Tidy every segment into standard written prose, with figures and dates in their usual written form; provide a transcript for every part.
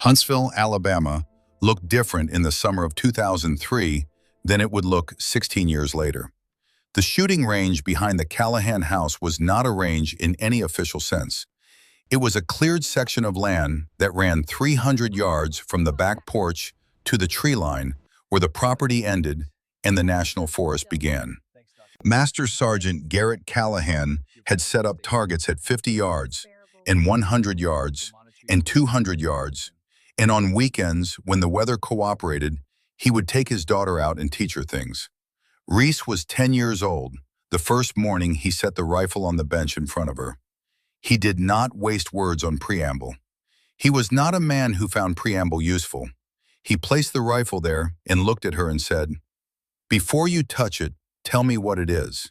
Huntsville, Alabama, looked different in the summer of 2003 than it would look 16 years later. The shooting range behind the Callahan house was not a range in any official sense. It was a cleared section of land that ran 300 yards from the back porch to the tree line where the property ended and the National Forest began. Master Sergeant Garrett Callahan had set up targets at 50 yards, and 100 yards, and 200 yards, and on weekends, when the weather cooperated, he would take his daughter out and teach her things. Reese was 10 years old. The first morning, he set the rifle on the bench in front of her. He did not waste words on preamble. He was not a man who found preamble useful. He placed the rifle there and looked at her and said, "Before you touch it, tell me what it is."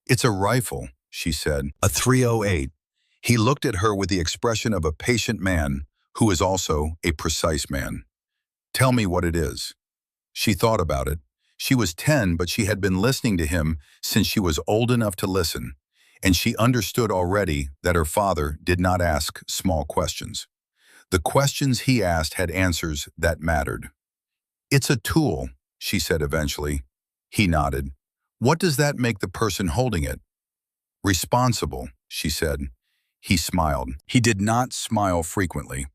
"It's a rifle," she said, "a .308. He looked at her with the expression of a patient man who is also a precise man. "Tell me what it is." She thought about it. She was 10, but she had been listening to him since she was old enough to listen, and she understood already that her father did not ask small questions. The questions he asked had answers that mattered. "It's a tool," she said eventually. He nodded. "What does that make the person holding it?" "Responsible," she said. He smiled. He did not smile frequently.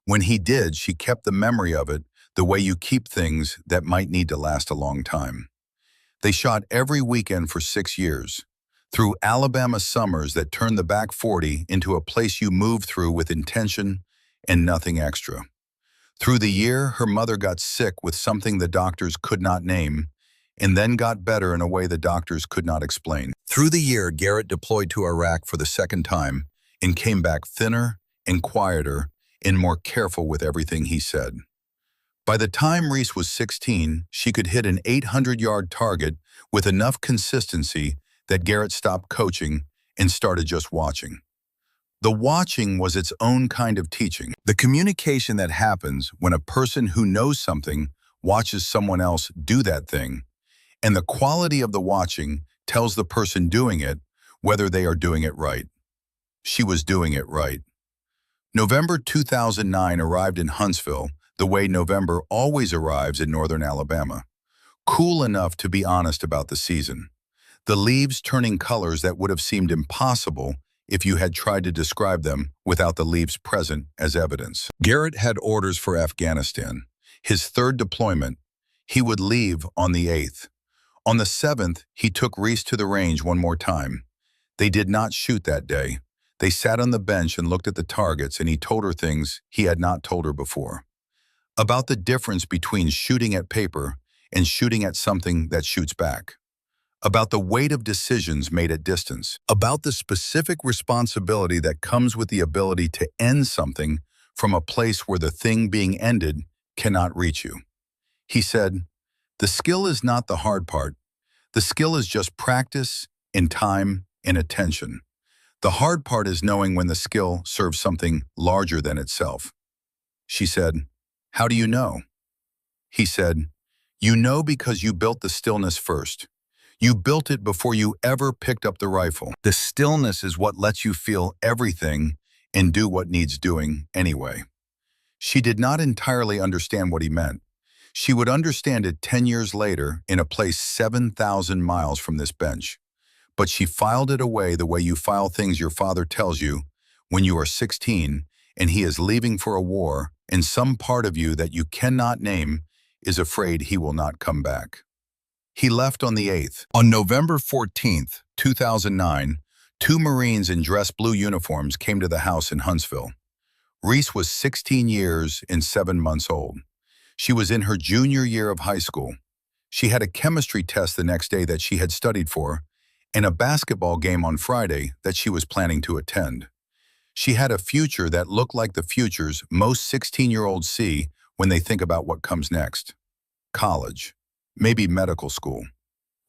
When he did, she kept the memory of it the way you keep things that might need to last a long time. They shot every weekend for 6 years, through Alabama summers that turned the back 40 into a place you moved through with intention and nothing extra. Through the year, her mother got sick with something the doctors could not name, and then got better in a way the doctors could not explain. Through the year, Garrett deployed to Iraq for the second time and came back thinner and quieter and more careful with everything he said. By the time Reese was 16, she could hit an 800-yard target with enough consistency that Garrett stopped coaching and started just watching. The watching was its own kind of teaching. The communication that happens when a person who knows something watches someone else do that thing, and the quality of the watching tells the person doing it whether they are doing it right. She was doing it right. November 2009 arrived in Huntsville the way November always arrives in northern Alabama. Cool enough to be honest about the season. The leaves turning colors that would have seemed impossible if you had tried to describe them without the leaves present as evidence. Garrett had orders for Afghanistan. His third deployment. He would leave on the 8th. On the 7th, he took Reese to the range one more time. They did not shoot that day. They sat on the bench and looked at the targets, and he told her things he had not told her before. About the difference between shooting at paper and shooting at something that shoots back. About the weight of decisions made at distance. About the specific responsibility that comes with the ability to end something from a place where the thing being ended cannot reach you. He said, "The skill is not the hard part. The skill is just practice and time and attention. The hard part is knowing when the skill serves something larger than itself." She said, "How do you know?" He said, "You know because you built the stillness first. You built it before you ever picked up the rifle. The stillness is what lets you feel everything and do what needs doing anyway." She did not entirely understand what he meant. She would understand it 10 years later in a place 7,000 miles from this bench. But she filed it away the way you file things your father tells you when you are 16 and he is leaving for a war, and some part of you that you cannot name is afraid he will not come back. He left on the 8th. On November 14th, 2009, 2 Marines in dress blue uniforms came to the house in Huntsville. Reese was 16 years and 7 months old. She was in her junior year of high school. She had a chemistry test the next day that she had studied for, and a basketball game on Friday that she was planning to attend. She had a future that looked like the futures most 16-year-olds see when they think about what comes next. College, maybe medical school.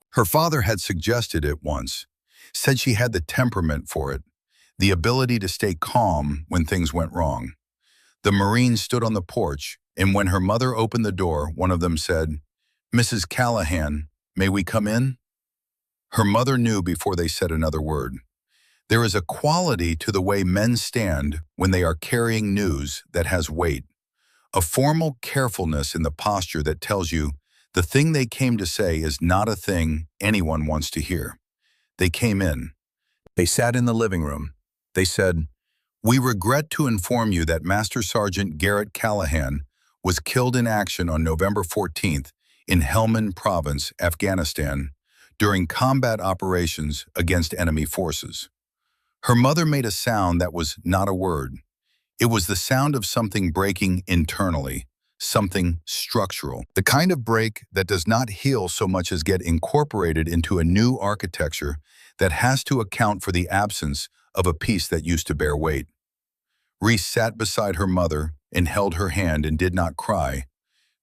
Her father had suggested it once, said she had the temperament for it, the ability to stay calm when things went wrong. The Marines stood on the porch, and when her mother opened the door, one of them said, "Mrs. Callahan, may we come in?" Her mother knew before they said another word. There is a quality to the way men stand when they are carrying news that has weight. A formal carefulness in the posture that tells you the thing they came to say is not a thing anyone wants to hear. They came in. They sat in the living room. They said, "We regret to inform you that Master Sergeant Garrett Callahan was killed in action on November 14th in Helmand Province, Afghanistan, during combat operations against enemy forces." Her mother made a sound that was not a word. It was the sound of something breaking internally, something structural. The kind of break that does not heal so much as get incorporated into a new architecture that has to account for the absence of a piece that used to bear weight. Reese sat beside her mother and held her hand and did not cry,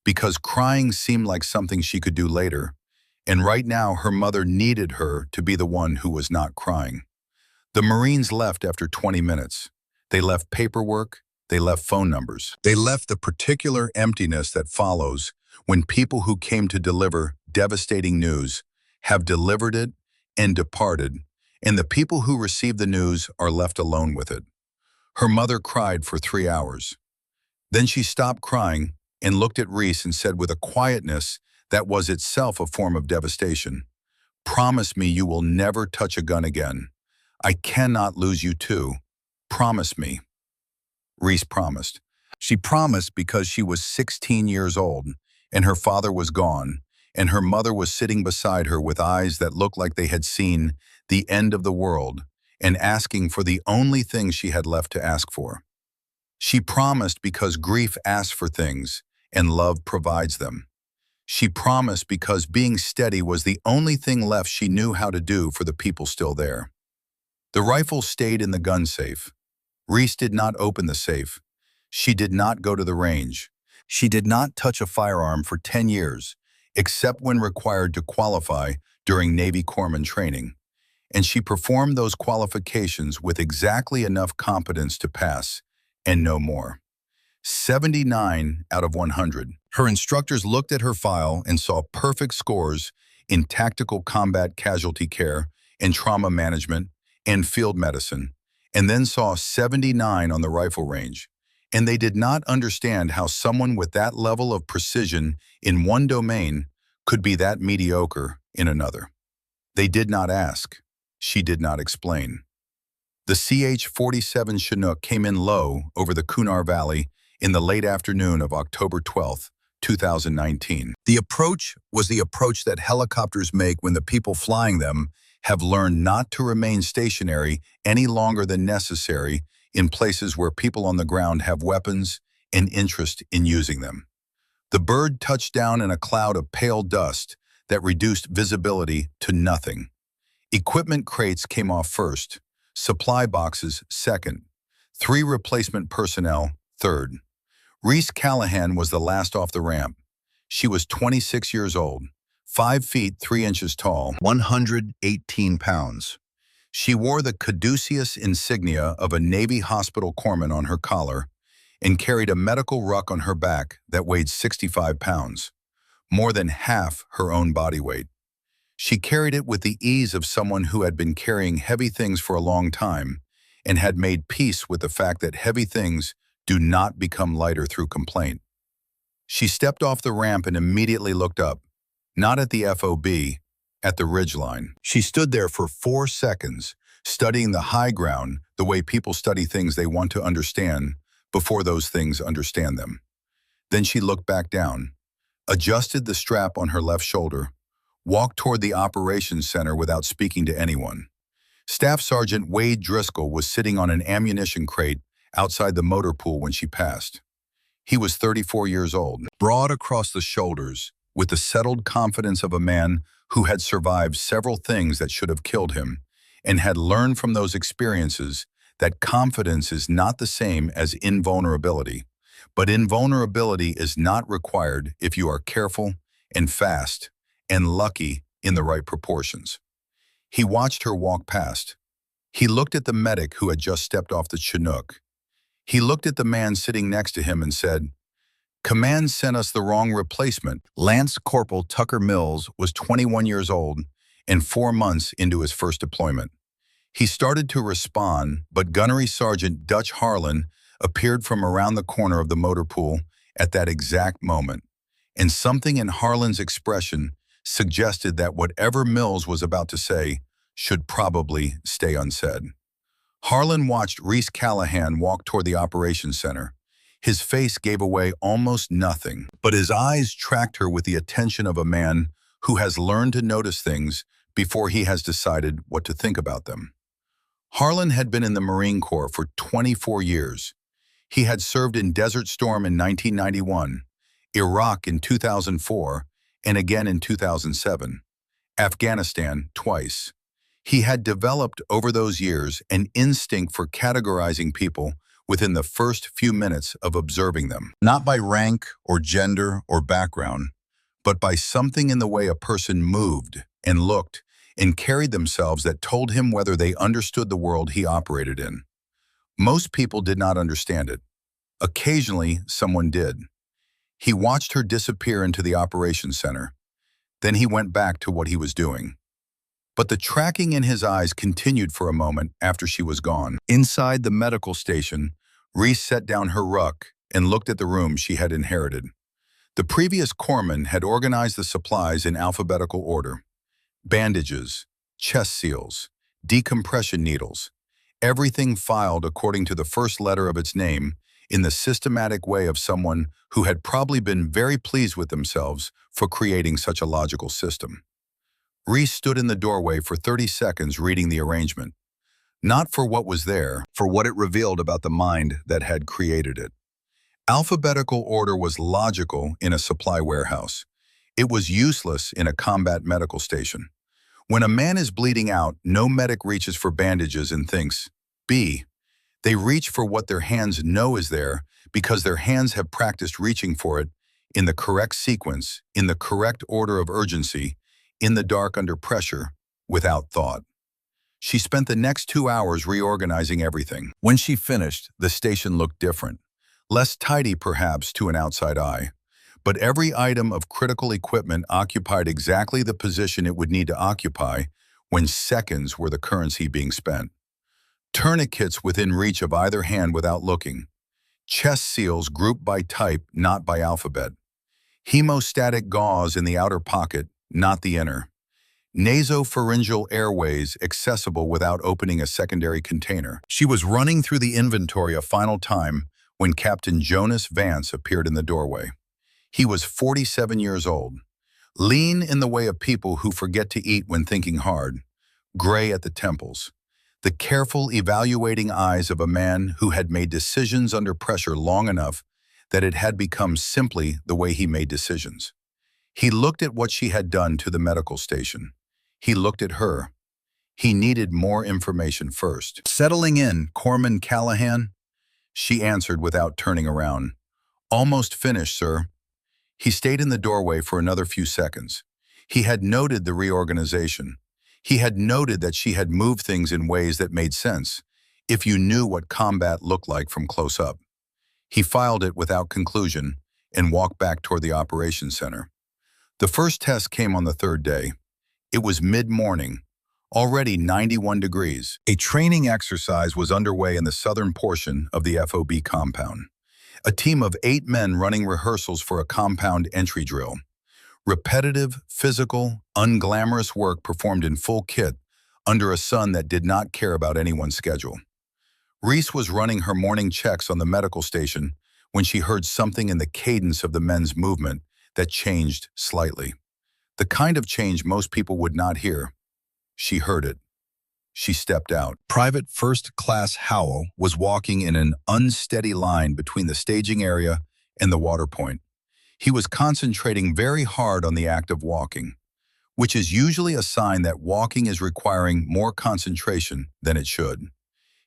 because crying seemed like something she could do later, and right now her mother needed her to be the one who was not crying. The Marines left after 20 minutes. They left paperwork, they left phone numbers. They left the particular emptiness that follows when people who came to deliver devastating news have delivered it and departed, and the people who receive the news are left alone with it. Her mother cried for 3 hours. Then she stopped crying and looked at Reese and said with a quietness that was itself a form of devastation, "Promise me you will never touch a gun again. I cannot lose you too. Promise me." Reese promised. She promised because she was 16 years old, and her father was gone, and her mother was sitting beside her with eyes that looked like they had seen the end of the world, and asking for the only thing she had left to ask for. She promised because grief asks for things, and love provides them. She promised because being steady was the only thing left she knew how to do for the people still there. The rifle stayed in the gun safe. Reese did not open the safe. She did not go to the range. She did not touch a firearm for 10 years, except when required to qualify during Navy corpsman training. And she performed those qualifications with exactly enough competence to pass, and no more. 79 out of 100. Her instructors looked at her file and saw perfect scores in tactical combat casualty care and trauma management and field medicine, and then saw 79 on the rifle range. And they did not understand how someone with that level of precision in one domain could be that mediocre in another. They did not ask. She did not explain. The CH-47 Chinook came in low over the Kunar Valley in the late afternoon of October 12, 2019. The approach was the approach that helicopters make when the people flying them have learned not to remain stationary any longer than necessary in places where people on the ground have weapons and interest in using them. The bird touched down in a cloud of pale dust that reduced visibility to nothing. Equipment crates came off first, supply boxes second, 3 replacement personnel third. Reese Callahan was the last off the ramp. She was 26 years old, 5 feet 3 inches tall, 118 pounds. She wore the caduceus insignia of a Navy hospital corpsman on her collar and carried a medical ruck on her back that weighed 65 pounds, more than half her own body weight. She carried it with the ease of someone who had been carrying heavy things for a long time and had made peace with the fact that heavy things do not become lighter through complaint. She stepped off the ramp and immediately looked up, not at the FOB, at the ridgeline. She stood there for 4 seconds, studying the high ground the way people study things they want to understand before those things understand them. Then she looked back down, adjusted the strap on her left shoulder, walked toward the operations center without speaking to anyone. Staff Sergeant Wade Driscoll was sitting on an ammunition crate outside the motor pool when she passed. He was 34 years old, broad across the shoulders, with the settled confidence of a man who had survived several things that should have killed him, and had learned from those experiences that confidence is not the same as invulnerability. But invulnerability is not required if you are careful and fast and lucky in the right proportions. He watched her walk past. He looked at the medic who had just stepped off the Chinook. He looked at the man sitting next to him and said, "Command sent us the wrong replacement." Lance Corporal Tucker Mills was 21 years old and 4 months into his first deployment. He started to respond, but Gunnery Sergeant Dutch Harlan appeared from around the corner of the motor pool at that exact moment, and something in Harlan's expression suggested that whatever Mills was about to say should probably stay unsaid. Harlan watched Reese Callahan walk toward the operations center. His face gave away almost nothing, but his eyes tracked her with the attention of a man who has learned to notice things before he has decided what to think about them. Harlan had been in the Marine Corps for 24 years. He had served in Desert Storm in 1991, Iraq in 2004, and again in 2007, Afghanistan twice. He had developed over those years an instinct for categorizing people within the first few minutes of observing them, not by rank or gender or background, but by something in the way a person moved and looked and carried themselves that told him whether they understood the world he operated in. Most people did not understand it. Occasionally, someone did. He watched her disappear into the operations center. Then he went back to what he was doing. But the tracking in his eyes continued for a moment after she was gone. Inside the medical station, Reese set down her ruck and looked at the room she had inherited. The previous corpsman had organized the supplies in alphabetical order. Bandages, chest seals, decompression needles, everything filed according to the first letter of its name in the systematic way of someone who had probably been very pleased with themselves for creating such a logical system. Reese stood in the doorway for 30 seconds reading the arrangement, not for what was there, for what it revealed about the mind that had created it. Alphabetical order was logical in a supply warehouse. It was useless in a combat medical station. When a man is bleeding out, no medic reaches for bandages and thinks, B. They reach for what their hands know is there because their hands have practiced reaching for it in the correct sequence, in the correct order of urgency, in the dark under pressure, without thought. She spent the next 2 hours reorganizing everything. When she finished, the station looked different. Less tidy, perhaps, to an outside eye. But every item of critical equipment occupied exactly the position it would need to occupy when seconds were the currency being spent. Tourniquets within reach of either hand without looking. Chest seals grouped by type, not by alphabet. Hemostatic gauze in the outer pocket, not the inner. Nasopharyngeal airways accessible without opening a secondary container. She was running through the inventory a final time when Captain Jonas Vance appeared in the doorway. He was 47 years old, lean in the way of people who forget to eat when thinking hard, gray at the temples, the careful, evaluating eyes of a man who had made decisions under pressure long enough that it had become simply the way he made decisions. He looked at what she had done to the medical station. He looked at her. He needed more information first. Settling in, Corpsman Callahan? She answered without turning around. Almost finished, sir. He stayed in the doorway for another few seconds. He had noted the reorganization. He had noted that she had moved things in ways that made sense, if you knew what combat looked like from close up. He filed it without conclusion and walked back toward the operations center. The first test came on the third day. It was mid-morning, already 91 degrees. A training exercise was underway in the southern portion of the FOB compound. A team of 8 men running rehearsals for a compound entry drill. Repetitive, physical, unglamorous work performed in full kit under a sun that did not care about anyone's schedule. Reese was running her morning checks on the medical station when she heard something in the cadence of the men's movement that changed slightly. The kind of change most people would not hear. She heard it. She stepped out. Private First Class Howell was walking in an unsteady line between the staging area and the water point. He was concentrating very hard on the act of walking, which is usually a sign that walking is requiring more concentration than it should.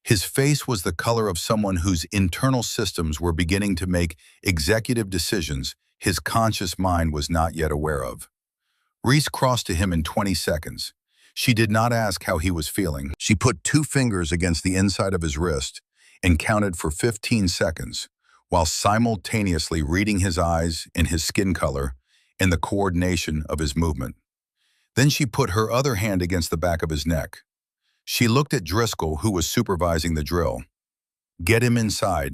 His face was the color of someone whose internal systems were beginning to make executive decisions his conscious mind was not yet aware of. Reese crossed to him in 20 seconds. She did not ask how he was feeling. She put 2 fingers against the inside of his wrist and counted for 15 seconds, while simultaneously reading his eyes and his skin color and the coordination of his movement. Then she put her other hand against the back of his neck. She looked at Driscoll, who was supervising the drill. Get him inside.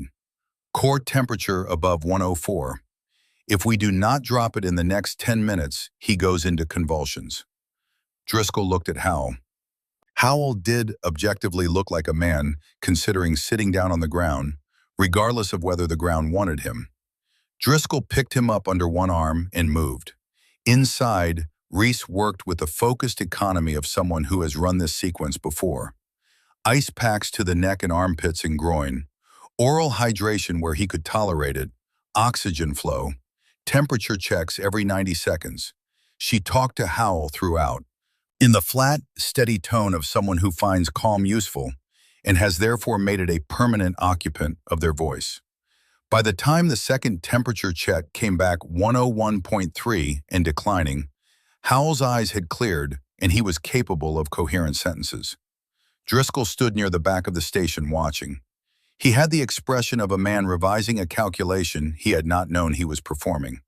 Core temperature above 104. If we do not drop it in the next 10 minutes, he goes into convulsions. Driscoll looked at Howell. Howell did objectively look like a man, considering sitting down on the ground, regardless of whether the ground wanted him. Driscoll picked him up under one arm and moved. Inside, Reese worked with the focused economy of someone who has run this sequence before. Ice packs to the neck and armpits and groin, oral hydration where he could tolerate it, oxygen flow, temperature checks every 90 seconds. She talked to Howell throughout, in the flat, steady tone of someone who finds calm useful and has therefore made it a permanent occupant of their voice. By the time the second temperature check came back 101.3 and declining, Howell's eyes had cleared and he was capable of coherent sentences. Driscoll stood near the back of the station watching. He had the expression of a man revising a calculation he had not known he was performing.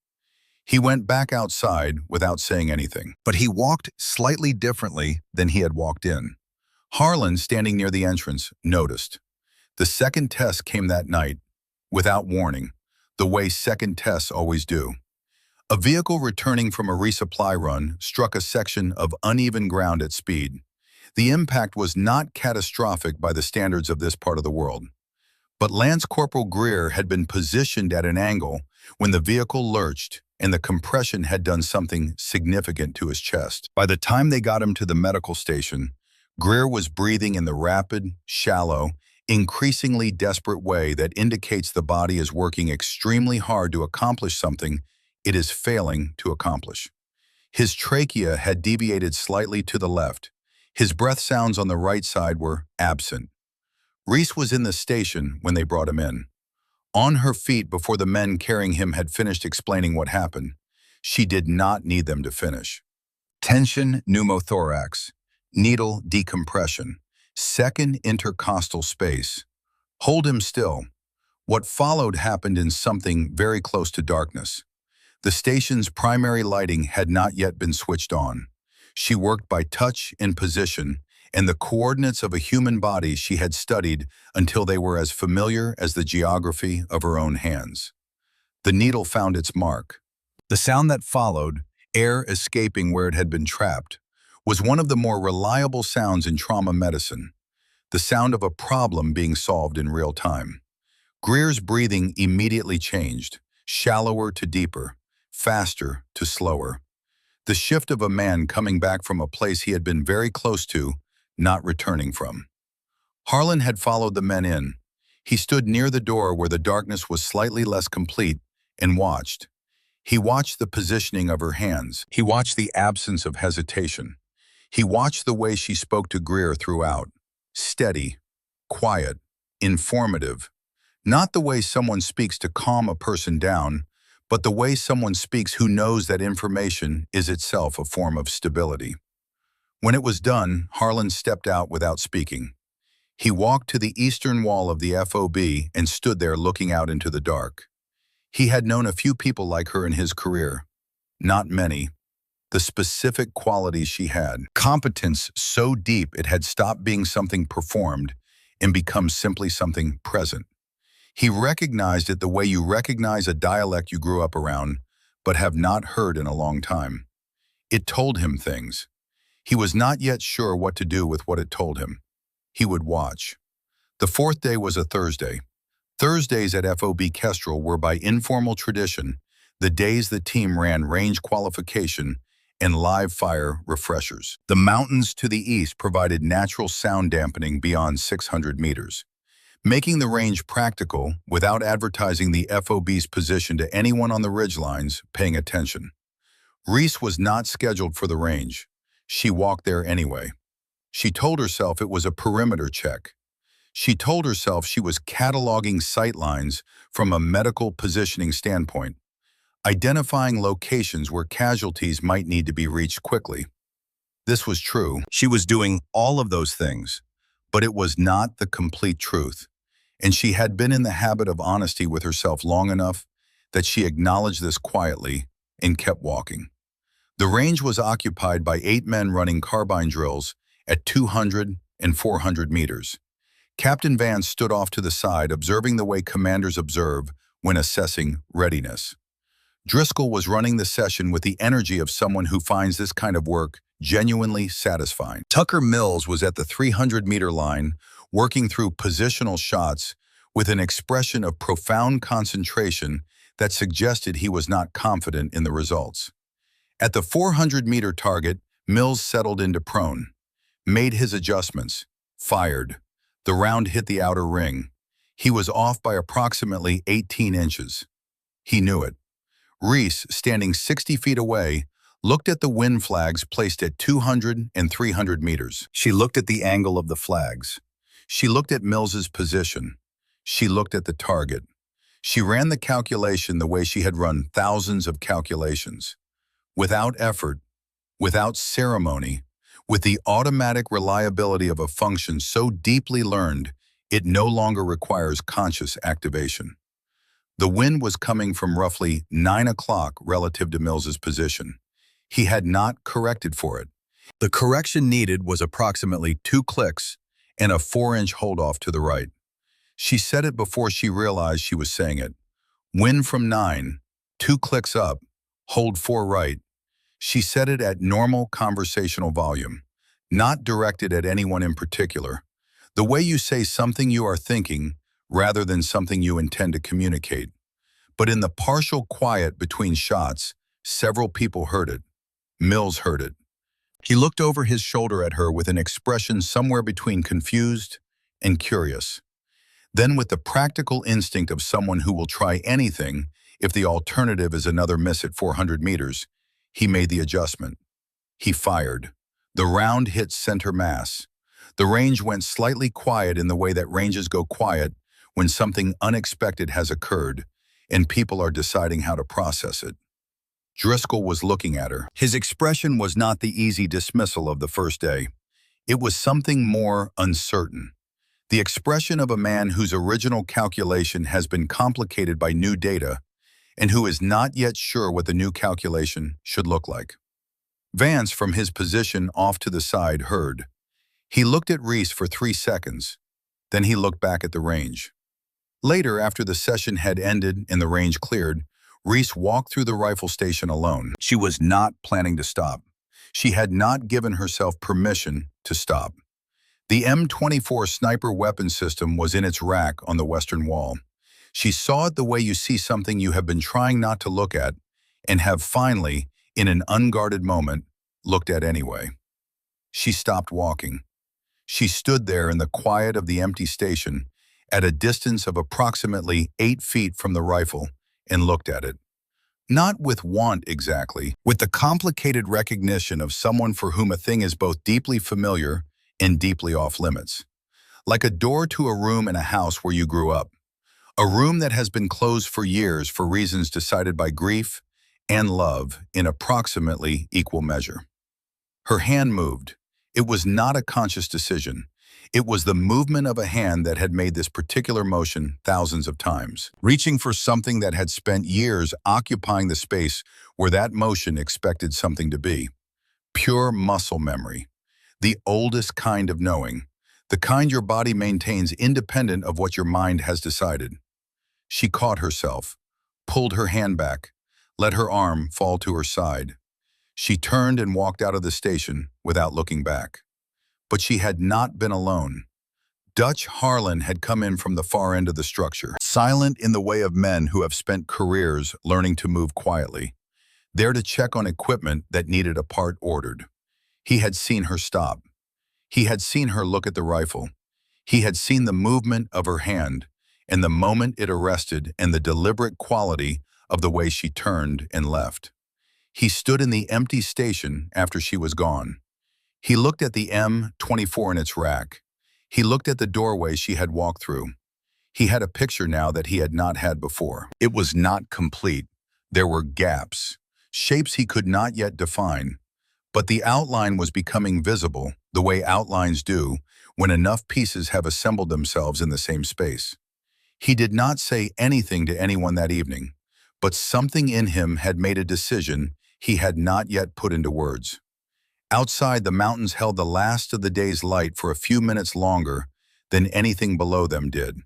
He went back outside without saying anything, but he walked slightly differently than he had walked in. Harlan, standing near the entrance, noticed. The second test came that night, without warning, the way second tests always do. A vehicle returning from a resupply run struck a section of uneven ground at speed. The impact was not catastrophic by the standards of this part of the world. But Lance Corporal Greer had been positioned at an angle when the vehicle lurched and the compression had done something significant to his chest. By the time they got him to the medical station, Greer was breathing in the rapid, shallow, increasingly desperate way that indicates the body is working extremely hard to accomplish something it is failing to accomplish. His trachea had deviated slightly to the left. His breath sounds on the right side were absent. Reese was in the station when they brought him in. On her feet before the men carrying him had finished explaining what happened. She did not need them to finish. Tension pneumothorax, needle decompression, second intercostal space. Hold him still. What followed happened in something very close to darkness. The station's primary lighting had not yet been switched on. She worked by touch and position, and the coordinates of a human body she had studied until they were as familiar as the geography of her own hands. The needle found its mark. The sound that followed, air escaping where it had been trapped, was one of the more reliable sounds in trauma medicine, the sound of a problem being solved in real time. Greer's breathing immediately changed, shallower to deeper, faster to slower. The shift of a man coming back from a place he had been very close to, not returning from. Harlan had followed the men in. He stood near the door where the darkness was slightly less complete and watched. He watched the positioning of her hands. He watched the absence of hesitation. He watched the way she spoke to Greer throughout. Steady, quiet, informative. Not the way someone speaks to calm a person down, but the way someone speaks who knows that information is itself a form of stability. When it was done, Harlan stepped out without speaking. He walked to the eastern wall of the FOB and stood there looking out into the dark. He had known a few people like her in his career. Not many. The specific qualities she had. Competence so deep it had stopped being something performed and become simply something present. He recognized it the way you recognize a dialect you grew up around, but have not heard in a long time. It told him things. He was not yet sure what to do with what it told him. He would watch. The fourth day was a Thursday. Thursdays at FOB Kestrel were by informal tradition the days the team ran range qualification and live fire refreshers. The mountains to the east provided natural sound dampening beyond 600 meters. Making the range practical without advertising the FOB's position to anyone on the ridgelines paying attention. Reese was not scheduled for the range. She walked there anyway. She told herself it was a perimeter check. She told herself she was cataloging sightlines from a medical positioning standpoint, identifying locations where casualties might need to be reached quickly. This was true. She was doing all of those things, but it was not the complete truth. And she had been in the habit of honesty with herself long enough that she acknowledged this quietly and kept walking. The range was occupied by 8 men running carbine drills at 200 and 400 meters. Captain Vance stood off to the side, observing the way commanders observe when assessing readiness. Driscoll was running the session with the energy of someone who finds this kind of work genuinely satisfying. Tucker Mills was at the 300-meter line, working through positional shots with an expression of profound concentration that suggested he was not confident in the results. At the 400-meter target, Mills settled into prone, made his adjustments, fired. The round hit the outer ring. He was off by approximately 18 inches. He knew it. Reese, standing 60 feet away, looked at the win flags placed at 200 and 300 meters. She looked at the angle of the flags. She looked at Mills's position. She looked at the target. She ran the calculation the way she had run thousands of calculations. Without effort, without ceremony, with the automatic reliability of a function so deeply learned, it no longer requires conscious activation. The wind was coming from roughly 9 o'clock relative to Mills's position. He had not corrected for it. The correction needed was approximately 2 clicks and a 4-inch hold-off to the right. She said it before she realized she was saying it. Wind from 9, 2 clicks up, hold 4 right. She said it at normal conversational volume, not directed at anyone in particular. The way you say something you are thinking rather than something you intend to communicate. But in the partial quiet between shots, several people heard it. Mills heard it. He looked over his shoulder at her with an expression somewhere between confused and curious. Then, with the practical instinct of someone who will try anything if the alternative is another miss at 400 meters, he made the adjustment. He fired. The round hit center mass. The range went slightly quiet in the way that ranges go quiet when something unexpected has occurred and people are deciding how to process it. Driscoll was looking at her. His expression was not the easy dismissal of the first day. It was something more uncertain. The expression of a man whose original calculation has been complicated by new data and who is not yet sure what the new calculation should look like. Vance, from his position off to the side, heard. He looked at Reese for 3 seconds. Then he looked back at the range. Later, after the session had ended and the range cleared, Reese walked through the rifle station alone. She was not planning to stop. She had not given herself permission to stop. The M24 sniper weapon system was in its rack on the western wall. She saw it the way you see something you have been trying not to look at and have finally, in an unguarded moment, looked at anyway. She stopped walking. She stood there in the quiet of the empty station at a distance of approximately 8 feet from the rifle and looked at it. Not with want exactly, with the complicated recognition of someone for whom a thing is both deeply familiar and deeply off-limits. Like a door to a room in a house where you grew up. A room that has been closed for years for reasons decided by grief and love in approximately equal measure. Her hand moved. It was not a conscious decision. It was the movement of a hand that had made this particular motion thousands of times, reaching for something that had spent years occupying the space where that motion expected something to be. Pure muscle memory. The oldest kind of knowing. The kind your body maintains independent of what your mind has decided. She caught herself, pulled her hand back, let her arm fall to her side. She turned and walked out of the station without looking back. But she had not been alone. Dutch Harlan had come in from the far end of the structure, silent in the way of men who have spent careers learning to move quietly, there to check on equipment that needed a part ordered. He had seen her stop. He had seen her look at the rifle. He had seen the movement of her hand and the moment it arrested and the deliberate quality of the way she turned and left. He stood in the empty station after she was gone. He looked at the M24 in its rack. He looked at the doorway she had walked through. He had a picture now that he had not had before. It was not complete. There were gaps, shapes he could not yet define, but the outline was becoming visible the way outlines do when enough pieces have assembled themselves in the same space. He did not say anything to anyone that evening, but something in him had made a decision he had not yet put into words. Outside, the mountains held the last of the day's light for a few minutes longer than anything below them did.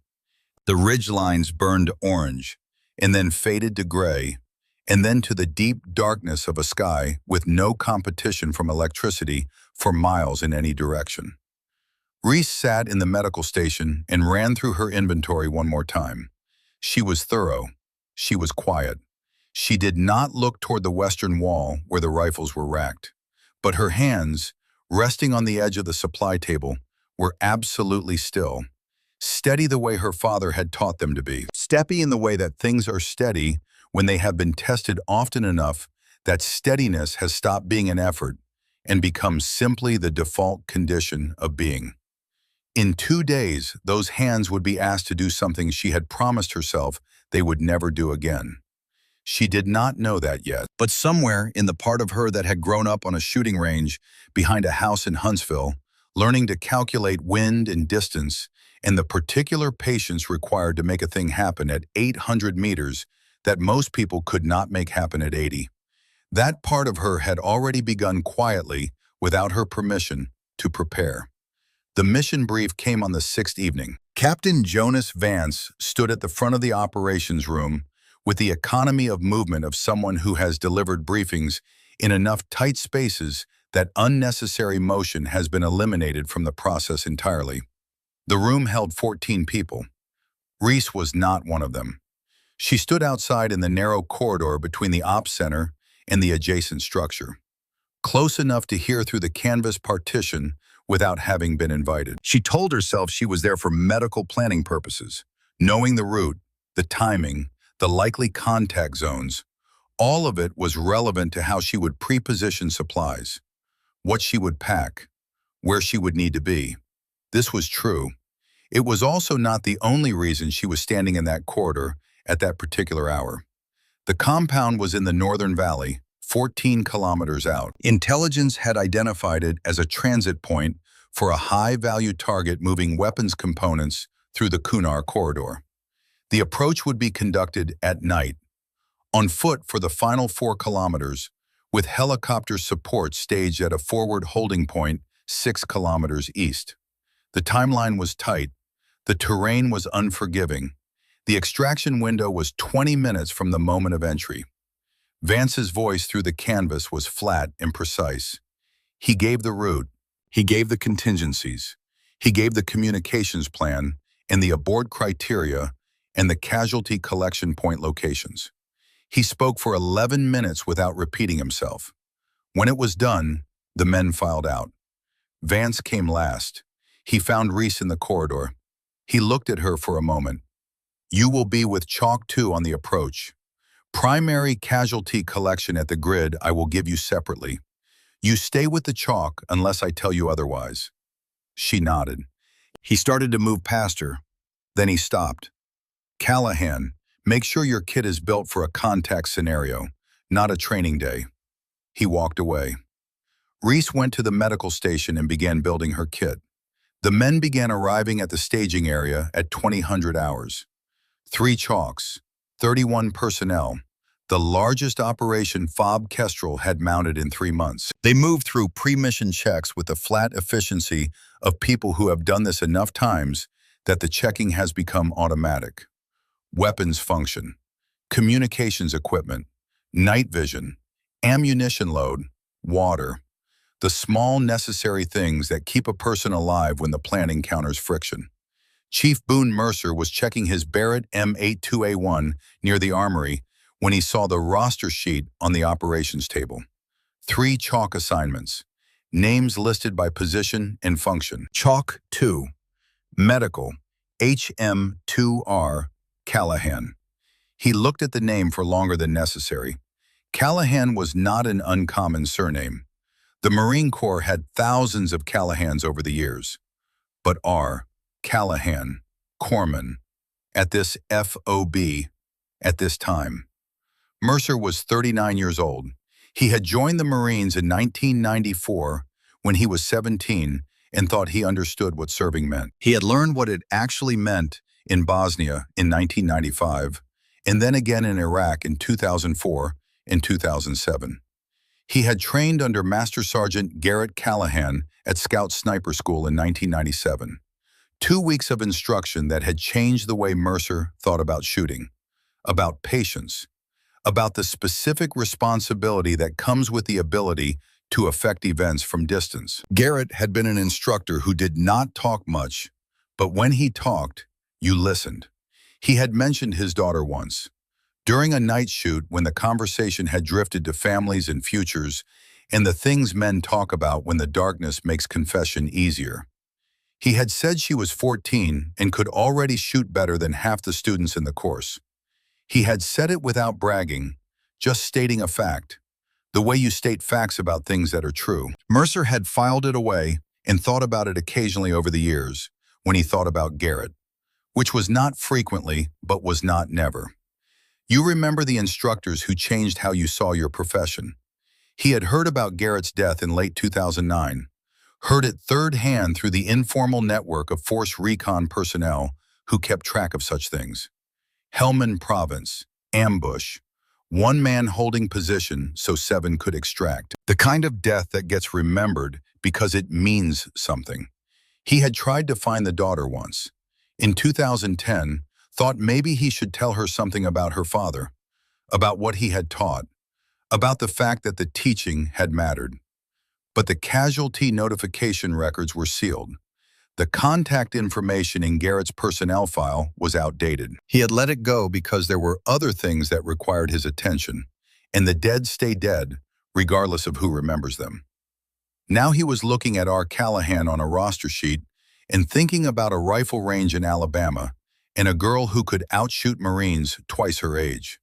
The ridgelines burned orange and then faded to gray, and then to the deep darkness of a sky with no competition from electricity for miles in any direction. Reese sat in the medical station and ran through her inventory one more time. She was thorough. She was quiet. She did not look toward the western wall where the rifles were racked, but her hands, resting on the edge of the supply table, were absolutely still, steady the way her father had taught them to be, steady in the way that things are steady when they have been tested often enough that steadiness has stopped being an effort and become simply the default condition of being. In 2 days, those hands would be asked to do something she had promised herself they would never do again. She did not know that yet, but somewhere in the part of her that had grown up on a shooting range behind a house in Huntsville, learning to calculate wind and distance and the particular patience required to make a thing happen at 800 meters that most people could not make happen at 80. That part of her had already begun quietly, without her permission, to prepare. The mission brief came on the 6th evening. Captain Jonas Vance stood at the front of the operations room with the economy of movement of someone who has delivered briefings in enough tight spaces that unnecessary motion has been eliminated from the process entirely. The room held 14 people. Reese was not one of them. She stood outside in the narrow corridor between the ops center and the adjacent structure, close enough to hear through the canvas partition without having been invited. She told herself she was there for medical planning purposes, knowing the route, the timing, the likely contact zones. All of it was relevant to how she would pre-position supplies, what she would pack, where she would need to be. This was true. It was also not the only reason she was standing in that corridor at that particular hour. The compound was in the Northern Valley, 14 kilometers out. Intelligence had identified it as a transit point for a high-value target moving weapons components through the Kunar corridor. The approach would be conducted at night, on foot for the final 4 kilometers, with helicopter support staged at a forward holding point 6 kilometers east. The timeline was tight. The terrain was unforgiving. The extraction window was 20 minutes from the moment of entry. Vance's voice through the canvas was flat and precise. He gave the route. He gave the contingencies. He gave the communications plan and the abort criteria and the casualty collection point locations. He spoke for 11 minutes without repeating himself. When it was done, the men filed out. Vance came last. He found Reese in the corridor. He looked at her for a moment. "You will be with Chalk 2 on the approach. Primary casualty collection at the grid I will give you separately. You stay with the Chalk unless I tell you otherwise." She nodded. He started to move past her. Then he stopped. "Callahan, make sure your kit is built for a contact scenario, not a training day." He walked away. Reese went to the medical station and began building her kit. The men began arriving at the staging area at 2000 hours. 3 Chalks, 31 personnel, the largest operation Fob Kestrel had mounted in 3 months. They moved through pre-mission checks with the flat efficiency of people who have done this enough times that the checking has become automatic. Weapons function, communications equipment, night vision, ammunition load, water, the small necessary things that keep a person alive when the plan encounters friction. Chief Boone Mercer was checking his Barrett M82A1 near the armory when he saw the roster sheet on the operations table. 3 Chalk assignments, names listed by position and function. Chalk 2, Medical, HM2R, Callahan. He looked at the name for longer than necessary. Callahan was not an uncommon surname. The Marine Corps had thousands of Callahans over the years. But R, Callahan, Corpsman, at this FOB, at this time. Mercer was 39 years old. He had joined the Marines in 1994 when he was 17 and thought he understood what serving meant. He had learned what it actually meant in Bosnia in 1995, and then again in Iraq in 2004 and 2007. He had trained under Master Sergeant Garrett Callahan at Scout Sniper School in 1997. 2 weeks of instruction that had changed the way Mercer thought about shooting, about patience, about the specific responsibility that comes with the ability to affect events from distance. Garrett had been an instructor who did not talk much, but when he talked, you listened. He had mentioned his daughter once. During a night shoot, when the conversation had drifted to families and futures, and the things men talk about when the darkness makes confession easier. He had said she was 14 and could already shoot better than half the students in the course. He had said it without bragging, just stating a fact, the way you state facts about things that are true. Mercer had filed it away and thought about it occasionally over the years when he thought about Garrett, which was not frequently, but was not never. You remember the instructors who changed how you saw your profession. He had heard about Garrett's death in late 2009, heard it third-hand through the informal network of Force Recon personnel who kept track of such things. Helmand Province, ambush, one man holding position so 7 could extract. The kind of death that gets remembered because it means something. He had tried to find the daughter once. In 2010, thought maybe he should tell her something about her father, about what he had taught, about the fact that the teaching had mattered. But the casualty notification records were sealed. The contact information in Garrett's personnel file was outdated. He had let it go because there were other things that required his attention, and the dead stay dead, regardless of who remembers them. Now he was looking at R. Callahan on a roster sheet and thinking about a rifle range in Alabama and a girl who could outshoot Marines twice her age.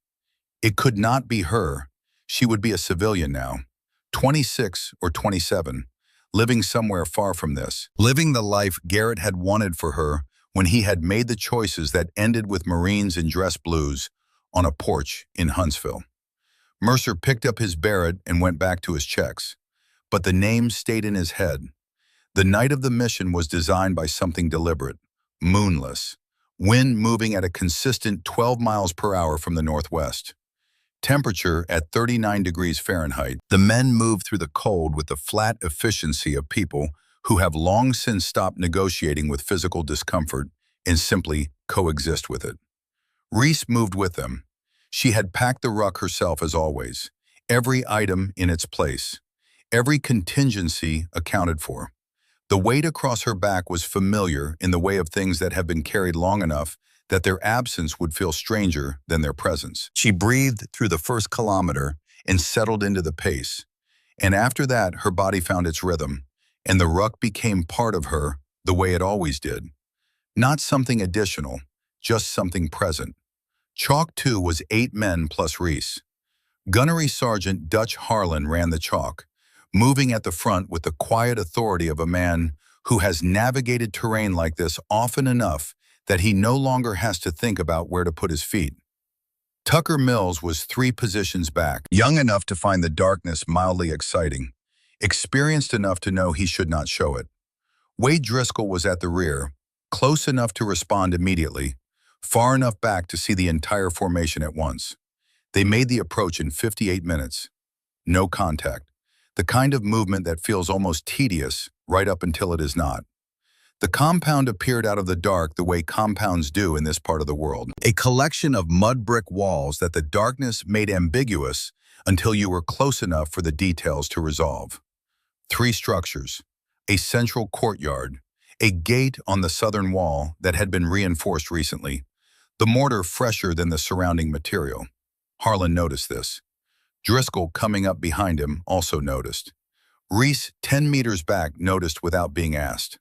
It could not be her. She would be a civilian now, 26 or 27, living somewhere far from this, living the life Garrett had wanted for her when he had made the choices that ended with Marines in dress blues on a porch in Huntsville. Mercer picked up his Barrett and went back to his checks, but the name stayed in his head. The night of the mission was designed by something deliberate, moonless, wind moving at a consistent 12 miles per hour from the northwest. Temperature at 39 degrees Fahrenheit. The men moved through the cold with the flat efficiency of people who have long since stopped negotiating with physical discomfort and simply coexist with it. Reese moved with them. She had packed the ruck herself as always, every item in its place, every contingency accounted for. The weight across her back was familiar in the way of things that have been carried long enough that their absence would feel stranger than their presence. She breathed through the first kilometer and settled into the pace. And after that, her body found its rhythm, and the ruck became part of her the way it always did. Not something additional, just something present. Chalk 2 was 8 men plus Reese. Gunnery Sergeant Dutch Harlan ran the chalk, moving at the front with the quiet authority of a man who has navigated terrain like this often enough that he no longer has to think about where to put his feet. Tucker Mills was 3 positions back, young enough to find the darkness mildly exciting, experienced enough to know he should not show it. Wade Driscoll was at the rear, close enough to respond immediately, far enough back to see the entire formation at once. They made the approach in 58 minutes. No contact, the kind of movement that feels almost tedious right up until it is not. The compound appeared out of the dark the way compounds do in this part of the world. A collection of mud brick walls that the darkness made ambiguous until you were close enough for the details to resolve. 3 structures, a central courtyard, a gate on the southern wall that had been reinforced recently, the mortar fresher than the surrounding material. Harlan noticed this. Driscoll, coming up behind him, also noticed. Reese, 10 meters back, noticed without being asked.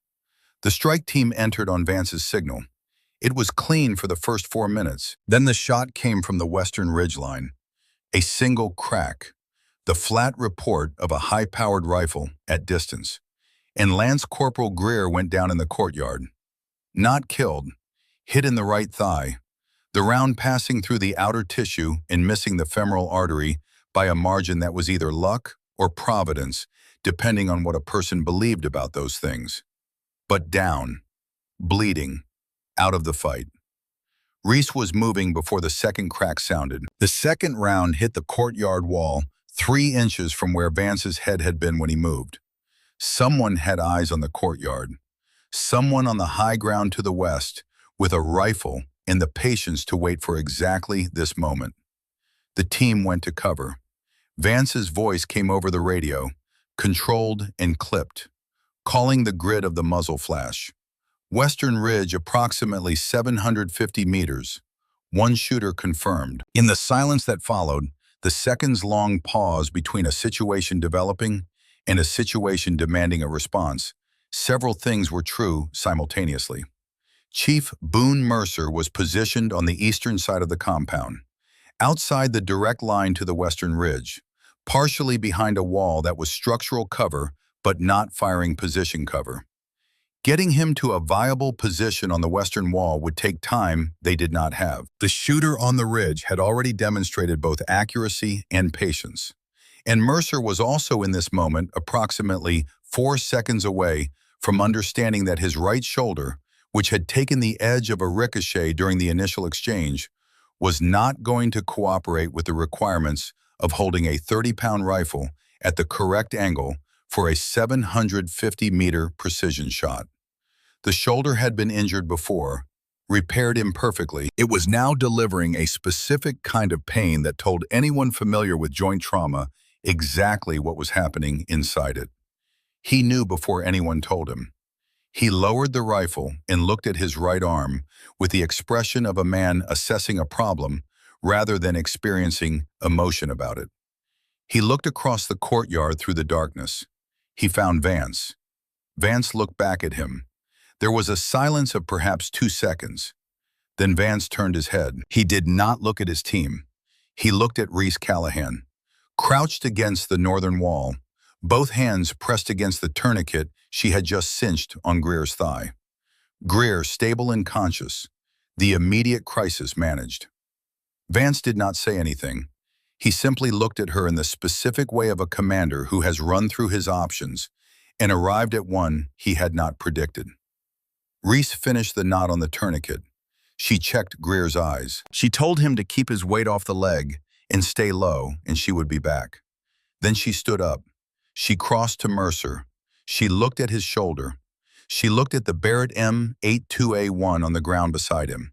The strike team entered on Vance's signal. It was clean for the first 4 minutes. Then the shot came from the western ridgeline. A single crack, the flat report of a high-powered rifle at distance. And Lance Corporal Greer went down in the courtyard. Not killed, hit in the right thigh, the round passing through the outer tissue and missing the femoral artery by a margin that was either luck or providence, depending on what a person believed about those things. But down, bleeding, out of the fight. Reese was moving before the second crack sounded. The second round hit the courtyard wall 3 inches from where Vance's head had been when he moved. Someone had eyes on the courtyard. Someone on the high ground to the west with a rifle and the patience to wait for exactly this moment. The team went to cover. Vance's voice came over the radio, controlled and clipped, calling the grid of the muzzle flash. Western Ridge, approximately 750 meters. One shooter confirmed. In the silence that followed, the seconds-long pause between a situation developing and a situation demanding a response, several things were true simultaneously. Chief Boone Mercer was positioned on the eastern side of the compound, outside the direct line to the Western Ridge, partially behind a wall that was structural cover but not firing position cover. Getting him to a viable position on the western wall would take time they did not have. The shooter on the ridge had already demonstrated both accuracy and patience. And Mercer was also in this moment approximately 4 seconds away from understanding that his right shoulder, which had taken the edge of a ricochet during the initial exchange, was not going to cooperate with the requirements of holding a 30-pound rifle at the correct angle for a 750-meter precision shot. The shoulder had been injured before, repaired imperfectly. It was now delivering a specific kind of pain that told anyone familiar with joint trauma exactly what was happening inside it. He knew before anyone told him. He lowered the rifle and looked at his right arm with the expression of a man assessing a problem rather than experiencing emotion about it. He looked across the courtyard through the darkness. He found Vance. Vance looked back at him. There was a silence of perhaps 2 seconds. Then Vance turned his head. He did not look at his team. He looked at Reese Callahan, crouched against the northern wall, both hands pressed against the tourniquet she had just cinched on Greer's thigh. Greer, stable and conscious, the immediate crisis managed. Vance did not say anything. He simply looked at her in the specific way of a commander who has run through his options and arrived at one he had not predicted. Reese finished the knot on the tourniquet. She checked Greer's eyes. She told him to keep his weight off the leg and stay low, and she would be back. Then she stood up. She crossed to Mercer. She looked at his shoulder. She looked at the Barrett M82A1 on the ground beside him.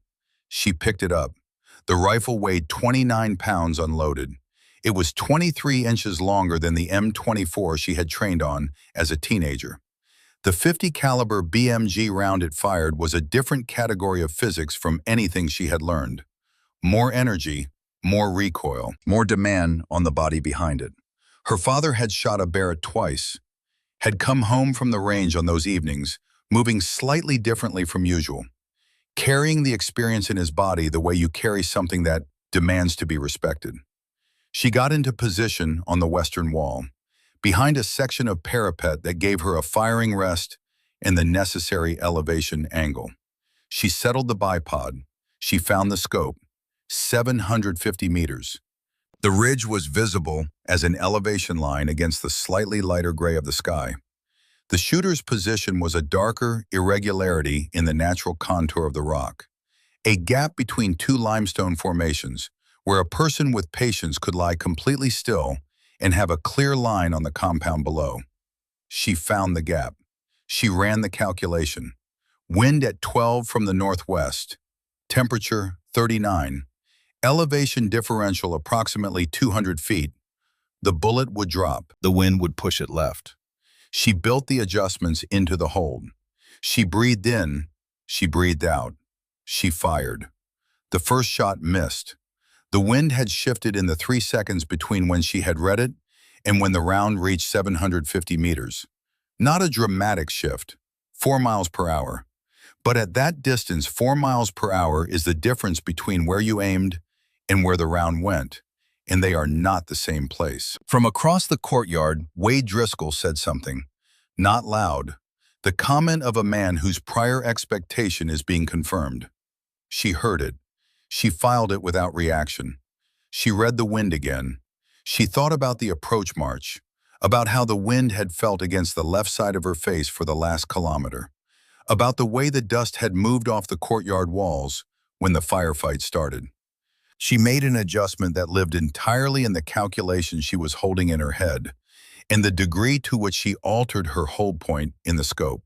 She picked it up. The rifle weighed 29 pounds unloaded. It was 23 inches longer than the M24 she had trained on as a teenager. The .50 caliber BMG round it fired was a different category of physics from anything she had learned. More energy, more recoil, more demand on the body behind it. Her father had shot a Barrett twice, had come home from the range on those evenings, moving slightly differently from usual, carrying the experience in his body the way you carry something that demands to be respected. She got into position on the western wall, behind a section of parapet that gave her a firing rest and the necessary elevation angle. She settled the bipod. She found the scope, 750 meters. The ridge was visible as an elevation line against the slightly lighter gray of the sky. The shooter's position was a darker irregularity in the natural contour of the rock, a gap between 2 limestone formations where a person with patience could lie completely still and have a clear line on the compound below. She found the gap. She ran the calculation. Wind at 12 from the northwest, temperature 39, elevation differential approximately 200 feet. The bullet would drop. The wind would push it left. She built the adjustments into the hold. She breathed in. She breathed out. She fired. The first shot missed. The wind had shifted in the 3 seconds between when she had read it and when the round reached 750 meters. Not a dramatic shift, 4 miles per hour. But at that distance, 4 miles per hour is the difference between where you aimed and where the round went, and they are not the same place. From across the courtyard, Wade Driscoll said something, not loud, the comment of a man whose prior expectation is being confirmed. She heard it. She filed it without reaction. She read the wind again. She thought about the approach march, about how the wind had felt against the left side of her face for the last kilometer, about the way the dust had moved off the courtyard walls when the firefight started. She made an adjustment that lived entirely in the calculation she was holding in her head and the degree to which she altered her hold point in the scope.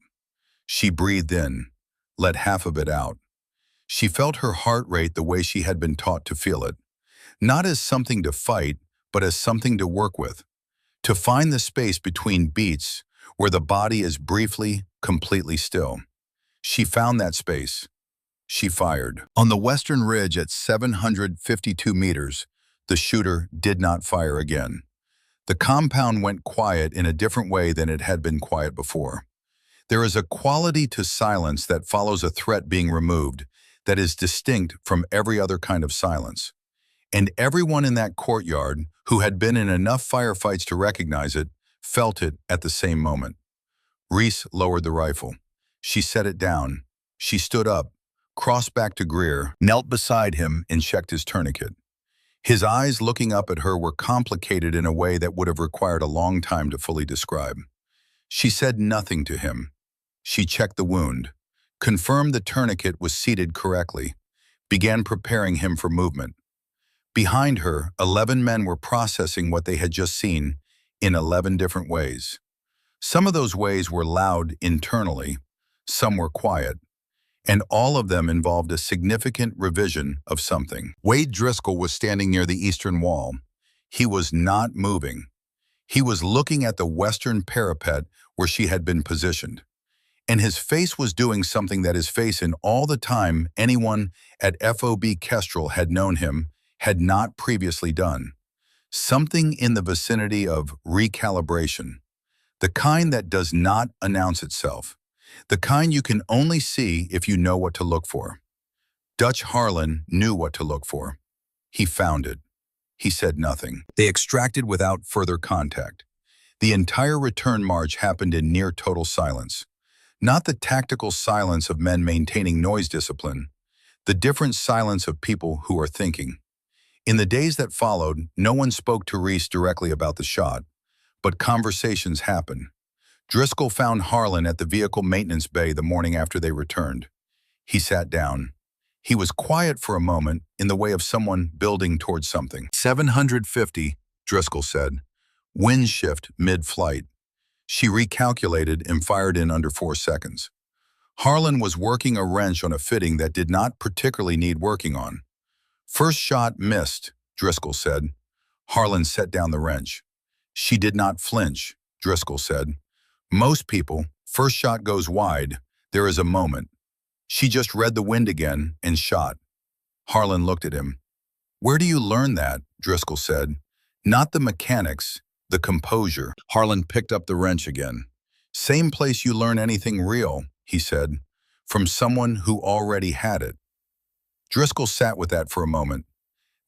She breathed in, let half of it out. She felt her heart rate the way she had been taught to feel it, not as something to fight, but as something to work with, to find the space between beats where the body is briefly, completely still. She found that space. She fired. On the western ridge at 752 meters, the shooter did not fire again. The compound went quiet in a different way than it had been quiet before. There is a quality to silence that follows a threat being removed that is distinct from every other kind of silence. And everyone in that courtyard, who had been in enough firefights to recognize it, felt it at the same moment. Reese lowered the rifle. She set it down. She stood up, crossed back to Greer, knelt beside him, and checked his tourniquet. His eyes looking up at her were complicated in a way that would have required a long time to fully describe. She said nothing to him. She checked the wound, confirmed the tourniquet was seated correctly, began preparing him for movement. Behind her, 11 men were processing what they had just seen in 11 different ways. Some of those ways were loud internally, some were quiet, and all of them involved a significant revision of something. Wade Driscoll was standing near the eastern wall. He was not moving. He was looking at the western parapet where she had been positioned. And his face was doing something that his face in all the time anyone at FOB Kestrel had known him had not previously done. Something in the vicinity of recalibration. The kind that does not announce itself. The kind you can only see if you know what to look for. Dutch Harlan knew what to look for. He found it. He said nothing. They extracted without further contact. The entire return march happened in near total silence. Not the tactical silence of men maintaining noise discipline, the different silence of people who are thinking. In the days that followed, no one spoke to Reese directly about the shot, but conversations happened. Driscoll found Harlan at the vehicle maintenance bay the morning after they returned. He sat down. He was quiet for a moment in the way of someone building towards something. 750, Driscoll said. Wind shift mid-flight. She recalculated and fired in under 4 seconds. Harlan was working a wrench on a fitting that did not particularly need working on. First shot missed, Driscoll said. Harlan set down the wrench. She did not flinch, Driscoll said. Most people, first shot goes wide, there is a moment. She just read the wind again and shot. Harlan looked at him. Where do you learn that? Driscoll said. Not the mechanics, the composure. Harlan picked up the wrench again. Same place you learn anything real, he said, from someone who already had it. Driscoll sat with that for a moment.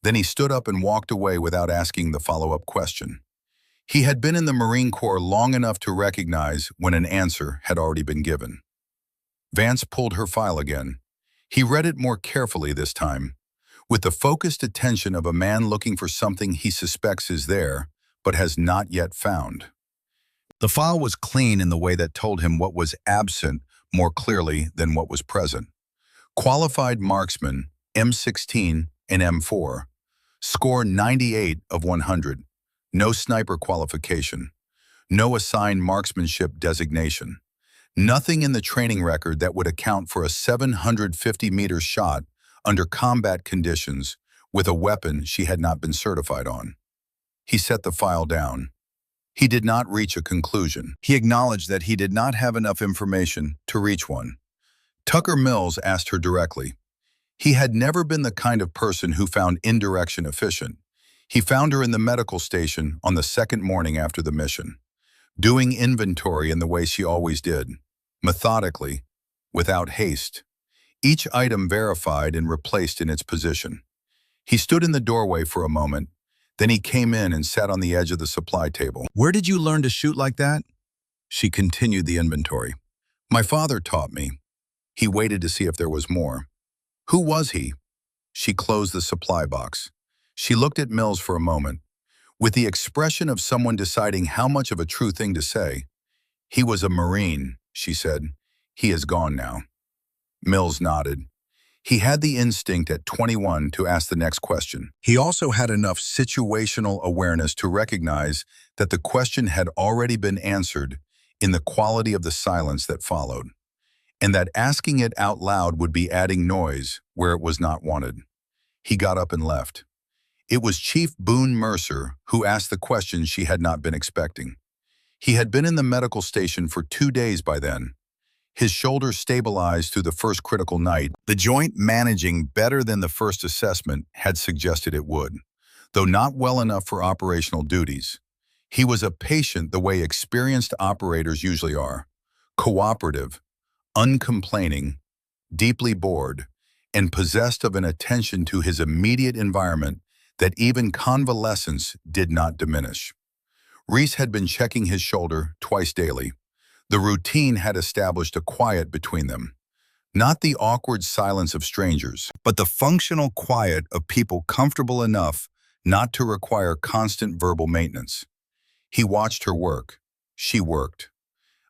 Then he stood up and walked away without asking the follow-up question. He had been in the Marine Corps long enough to recognize when an answer had already been given. Vance pulled her file again. He read it more carefully this time, with the focused attention of a man looking for something he suspects is there, but has not yet found. The file was clean in the way that told him what was absent more clearly than what was present. Qualified marksman, M16 and M4, score 98 of 100. No sniper qualification. No assigned marksmanship designation. Nothing in the training record that would account for a 750-meter shot under combat conditions with a weapon she had not been certified on. He set the file down. He did not reach a conclusion. He acknowledged that he did not have enough information to reach one. Tucker Mills asked her directly. He had never been the kind of person who found indirection efficient. He found her in the medical station on the second morning after the mission, doing inventory in the way she always did, methodically, without haste, each item verified and replaced in its position. He stood in the doorway for a moment, then he came in and sat on the edge of the supply table. Where did you learn to shoot like that? She continued the inventory. My father taught me. He waited to see if there was more. Who was he? She closed the supply box. She looked at Mills for a moment, with the expression of someone deciding how much of a true thing to say. He was a Marine, she said. He is gone now. Mills nodded. He had the instinct at 21 to ask the next question. He also had enough situational awareness to recognize that the question had already been answered in the quality of the silence that followed, and that asking it out loud would be adding noise where it was not wanted. He got up and left. It was Chief Boone Mercer who asked the question she had not been expecting. He had been in the medical station for 2 days by then. His shoulder stabilized through the first critical night, the joint managing better than the first assessment had suggested it would, though not well enough for operational duties. He was a patient the way experienced operators usually are, cooperative, uncomplaining, deeply bored, and possessed of an attention to his immediate environment that even convalescence did not diminish. Reese had been checking his shoulder twice daily. The routine had established a quiet between them. Not the awkward silence of strangers, but the functional quiet of people comfortable enough not to require constant verbal maintenance. He watched her work. She worked.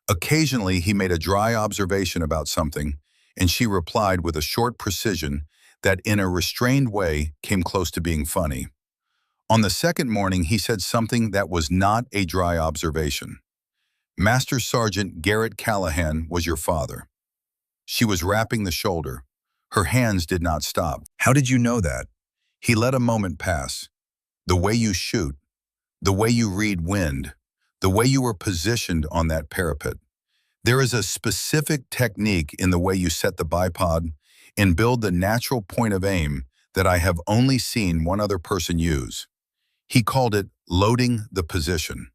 Occasionally, he made a dry observation about something, and she replied with a short precision that in a restrained way came close to being funny. On the second morning, he said something that was not a dry observation. Master Sergeant Garrett Callahan was your father. She was wrapping the shoulder. Her hands did not stop. How did you know that? He let a moment pass. The way you shoot, the way you read wind, the way you were positioned on that parapet. There is a specific technique in the way you set the bipod and build the natural point of aim that I have only seen one other person use. He called it loading the position.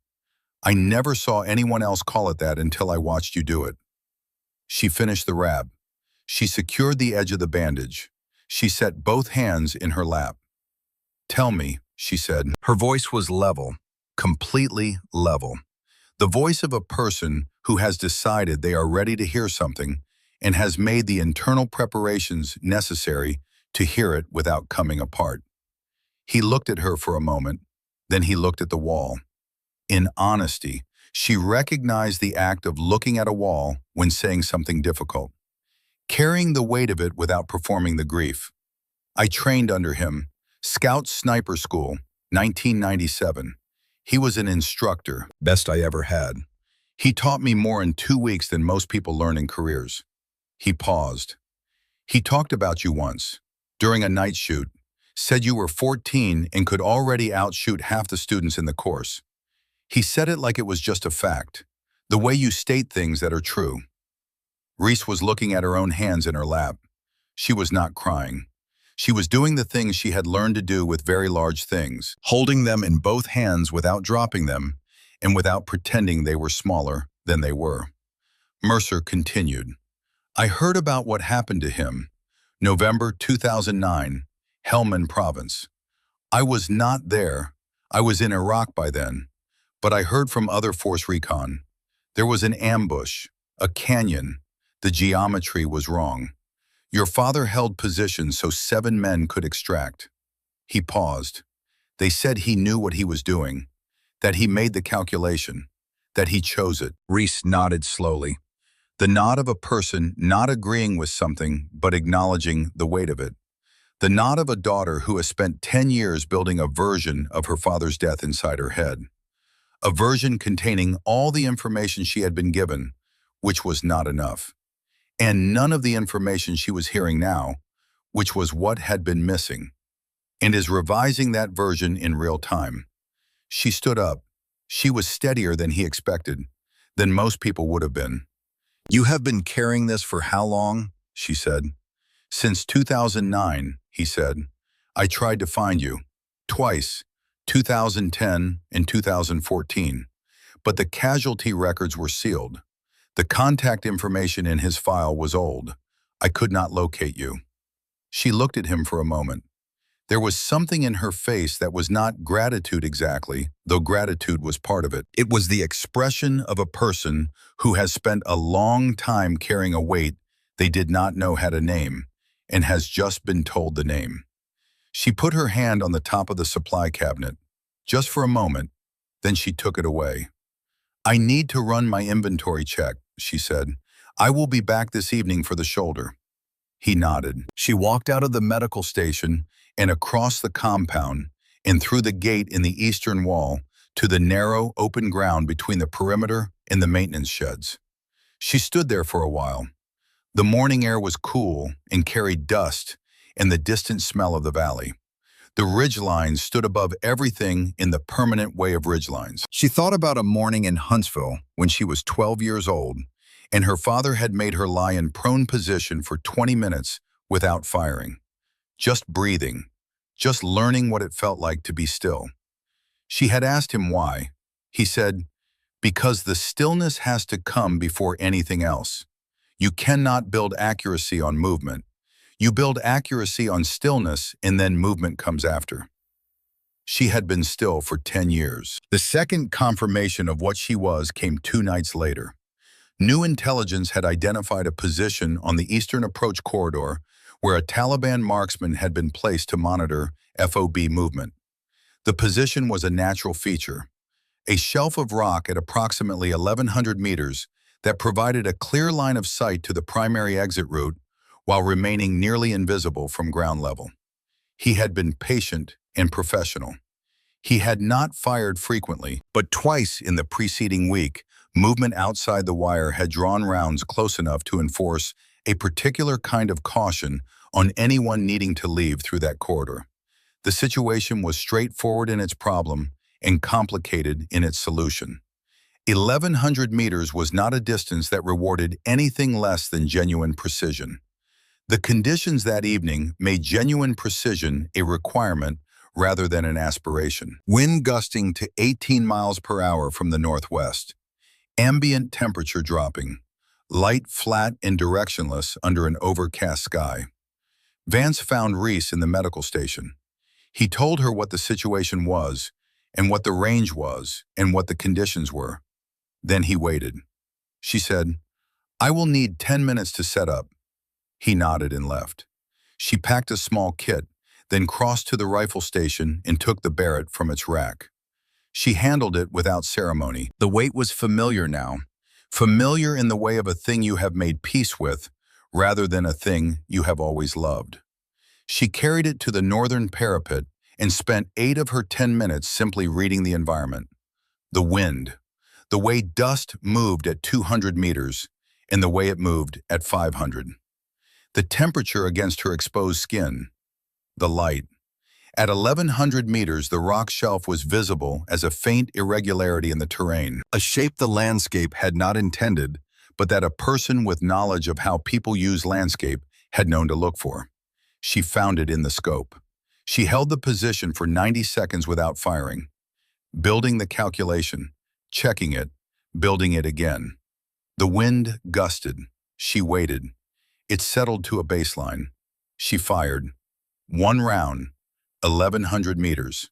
I never saw anyone else call it that until I watched you do it. She finished the wrap. She secured the edge of the bandage. She set both hands in her lap. Tell me, she said. Her voice was level, completely level. The voice of a person who has decided they are ready to hear something and has made the internal preparations necessary to hear it without coming apart. He looked at her for a moment, then he looked at the wall. In honesty, she recognized the act of looking at a wall when saying something difficult, carrying the weight of it without performing the grief. I trained under him, Scout Sniper School, 1997. He was an instructor, best I ever had. He taught me more in 2 weeks than most people learn in careers. He paused. He talked about you once, during a night shoot, said you were 14 and could already outshoot half the students in the course. He said it like it was just a fact, the way you state things that are true. Reese was looking at her own hands in her lap. She was not crying. She was doing the things she had learned to do with very large things, holding them in both hands without dropping them and without pretending they were smaller than they were. Mercer continued, I heard about what happened to him. November 2009, Helmand Province. I was not there. I was in Iraq by then. But I heard from other Force Recon. There was an ambush, a canyon. The geometry was wrong. Your father held positions so 7 men could extract. He paused. They said he knew what he was doing, that he made the calculation, that he chose it. Reese nodded slowly. The nod of a person not agreeing with something but acknowledging the weight of it. The nod of a daughter who has spent 10 years building a version of her father's death inside her head. A version containing all the information she had been given, which was not enough. And none of the information she was hearing now, which was what had been missing, and is revising that version in real time. She stood up. She was steadier than he expected, than most people would have been. You have been carrying this for how long? She said. Since 2009, he said. I tried to find you. Twice. 2010 and 2014, but the casualty records were sealed. The contact information in his file was old. I could not locate you. She looked at him for a moment. There was something in her face that was not gratitude exactly, though gratitude was part of it. It was the expression of a person who has spent a long time carrying a weight they did not know had a name, and has just been told the name. She put her hand on the top of the supply cabinet, just for a moment, then she took it away. I need to run my inventory check, she said. I will be back this evening for the shoulder. He nodded. She walked out of the medical station and across the compound and through the gate in the eastern wall to the narrow, open ground between the perimeter and the maintenance sheds. She stood there for a while. The morning air was cool and carried dust and the distant smell of the valley. The ridgelines stood above everything in the permanent way of ridgelines. She thought about a morning in Huntsville when she was 12 years old, and her father had made her lie in prone position for 20 minutes without firing, just breathing, just learning what it felt like to be still. She had asked him why. He said, "Because the stillness has to come before anything else. You cannot build accuracy on movement. You build accuracy on stillness, and then movement comes after." She had been still for 10 years. The second confirmation of what she was came 2 nights later. New intelligence had identified a position on the Eastern Approach Corridor where a Taliban marksman had been placed to monitor FOB movement. The position was a natural feature, a shelf of rock at approximately 1,100 meters that provided a clear line of sight to the primary exit route while remaining nearly invisible from ground level. He had been patient and professional. He had not fired frequently, but twice in the preceding week, movement outside the wire had drawn rounds close enough to enforce a particular kind of caution on anyone needing to leave through that corridor. The situation was straightforward in its problem and complicated in its solution. 1,100 meters was not a distance that rewarded anything less than genuine precision. The conditions that evening made genuine precision a requirement rather than an aspiration. Wind gusting to 18 miles per hour from the northwest. Ambient temperature dropping. Light flat and directionless under an overcast sky. Vance found Reese in the medical station. He told her what the situation was, and what the range was, and what the conditions were. Then he waited. She said, "I will need 10 minutes to set up." He nodded and left. She packed a small kit, then crossed to the rifle station and took the Barrett from its rack. She handled it without ceremony. The weight was familiar now, familiar in the way of a thing you have made peace with, rather than a thing you have always loved. She carried it to the northern parapet and spent 8 of her 10 minutes simply reading the environment. The wind, the way dust moved at 200 meters, and the way it moved at 500. The temperature against her exposed skin. The light. At 1,100 meters, the rock shelf was visible as a faint irregularity in the terrain, a shape the landscape had not intended, but that a person with knowledge of how people use landscape had known to look for. She found it in the scope. She held the position for 90 seconds without firing, building the calculation, checking it, building it again. The wind gusted. She waited. It settled to a baseline. She fired. 1 round, 1,100 meters.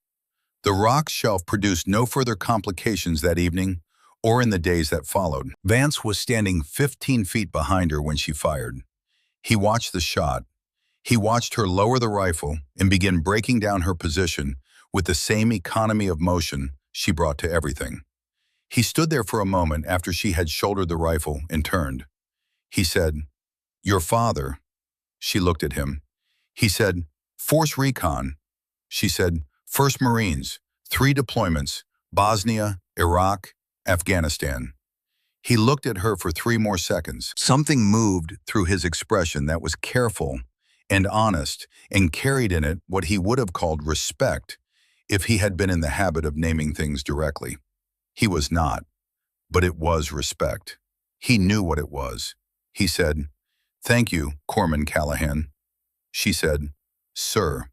The rock shelf produced no further complications that evening or in the days that followed. Vance was standing 15 feet behind her when she fired. He watched the shot. He watched her lower the rifle and begin breaking down her position with the same economy of motion she brought to everything. He stood there for a moment after she had shouldered the rifle and turned. He said, "Your father." She looked at him. He said, "Force Recon." She said, "First Marines, 3 deployments, Bosnia, Iraq, Afghanistan." He looked at her for 3 more seconds. Something moved through his expression that was careful and honest and carried in it what he would have called respect if he had been in the habit of naming things directly. He was not, but it was respect. He knew what it was. He said, "Thank you, Corman Callahan." She said, "Sir."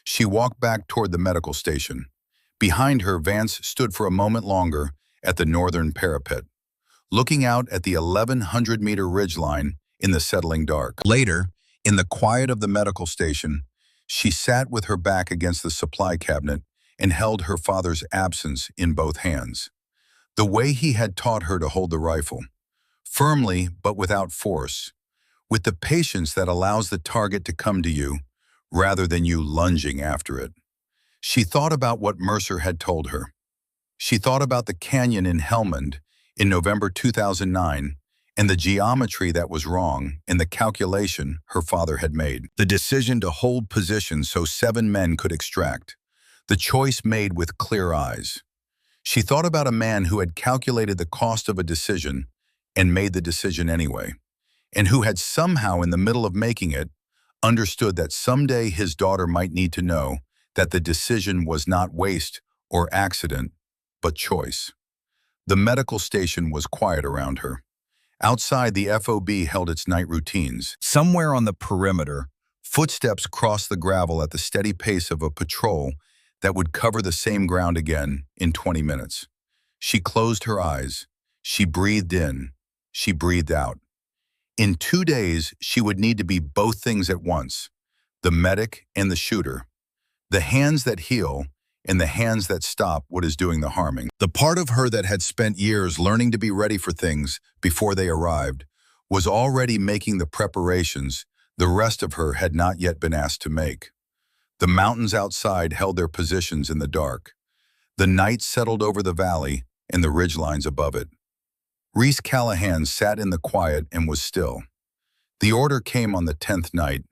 She walked back toward the medical station. Behind her, Vance stood for a moment longer at the northern parapet, looking out at the 1,100-meter ridgeline in the settling dark. Later, in the quiet of the medical station, she sat with her back against the supply cabinet and held her father's absence in both hands. The way he had taught her to hold the rifle, firmly but without force, with the patience that allows the target to come to you rather than you lunging after it. She thought about what Mercer had told her. She thought about the canyon in Helmand in November 2009 and the geometry that was wrong in the calculation her father had made. The decision to hold position so 7 men could extract. The choice made with clear eyes. She thought about a man who had calculated the cost of a decision and made the decision anyway, and who had somehow in the middle of making it understood that someday his daughter might need to know that the decision was not waste or accident, but choice. The medical station was quiet around her. Outside, the FOB held its night routines. Somewhere on the perimeter, footsteps crossed the gravel at the steady pace of a patrol that would cover the same ground again in 20 minutes. She closed her eyes. She breathed in. She breathed out. In 2 days, she would need to be both things at once, the medic and the shooter, the hands that heal and the hands that stop what is doing the harming. The part of her that had spent years learning to be ready for things before they arrived was already making the preparations the rest of her had not yet been asked to make. The mountains outside held their positions in the dark. The night settled over the valley and the ridgelines above it. Reese Callahan sat in the quiet and was still. The order came on the 10th night.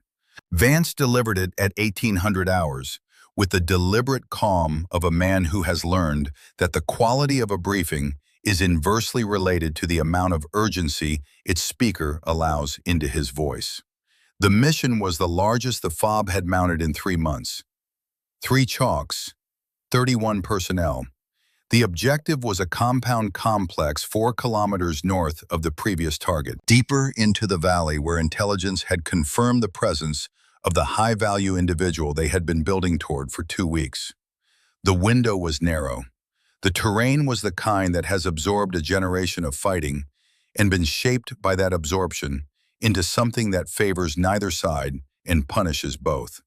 Vance delivered it at 1800 hours, with the deliberate calm of a man who has learned that the quality of a briefing is inversely related to the amount of urgency its speaker allows into his voice. The mission was the largest the FOB had mounted in 3 months. 3 chalks, 31 personnel. The objective was a compound complex 4 kilometers north of the previous target, deeper into the valley where intelligence had confirmed the presence of the high-value individual they had been building toward for 2 weeks. The window was narrow. The terrain was the kind that has absorbed a generation of fighting and been shaped by that absorption into something that favors neither side and punishes both.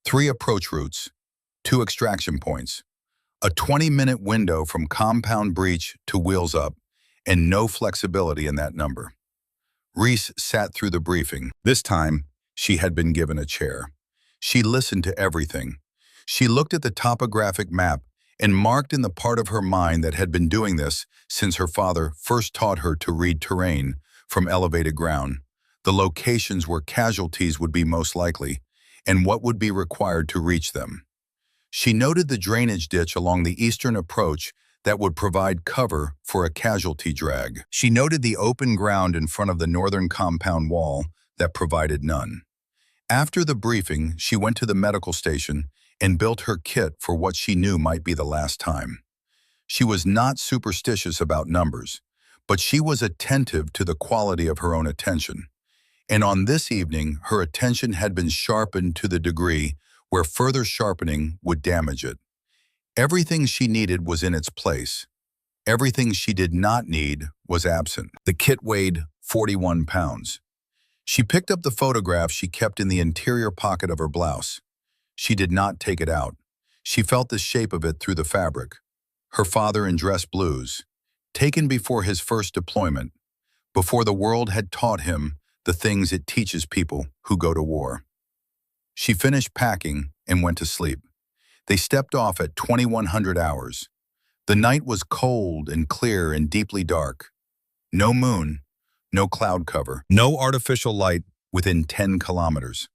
3 approach routes, 2 extraction points, a 20-minute window from compound breach to wheels up, and no flexibility in that number. Reese sat through the briefing. This time, she had been given a chair. She listened to everything. She looked at the topographic map and marked in the part of her mind that had been doing this since her father first taught her to read terrain from elevated ground, the locations where casualties would be most likely, and what would be required to reach them. She noted the drainage ditch along the eastern approach that would provide cover for a casualty drag. She noted the open ground in front of the northern compound wall that provided none. After the briefing, she went to the medical station and built her kit for what she knew might be the last time. She was not superstitious about numbers, but she was attentive to the quality of her own attention. And on this evening, her attention had been sharpened to the degree where further sharpening would damage it. Everything she needed was in its place. Everything she did not need was absent. The kit weighed 41 pounds. She picked up the photograph she kept in the interior pocket of her blouse. She did not take it out. She felt the shape of it through the fabric. Her father in dress blues, taken before his first deployment, before the world had taught him the things it teaches people who go to war. She finished packing and went to sleep. They stepped off at 2100 hours. The night was cold and clear and deeply dark. No moon, no cloud cover, no artificial light within 10 kilometers.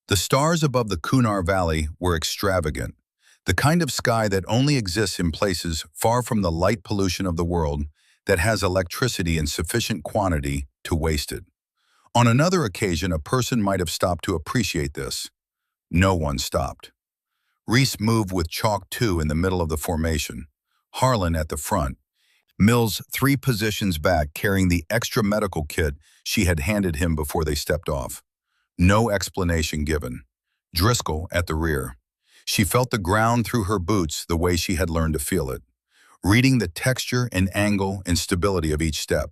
The stars above the Kunar Valley were extravagant, the kind of sky that only exists in places far from the light pollution of the world that has electricity in sufficient quantity to waste it. On another occasion, a person might have stopped to appreciate this. No one stopped. Reese moved with Chalk 2 in the middle of the formation, Harlan at the front, Mills 3 positions back carrying the extra medical kit she had handed him before they stepped off. No explanation given. Driscoll at the rear. She felt the ground through her boots the way she had learned to feel it, reading the texture and angle and stability of each step,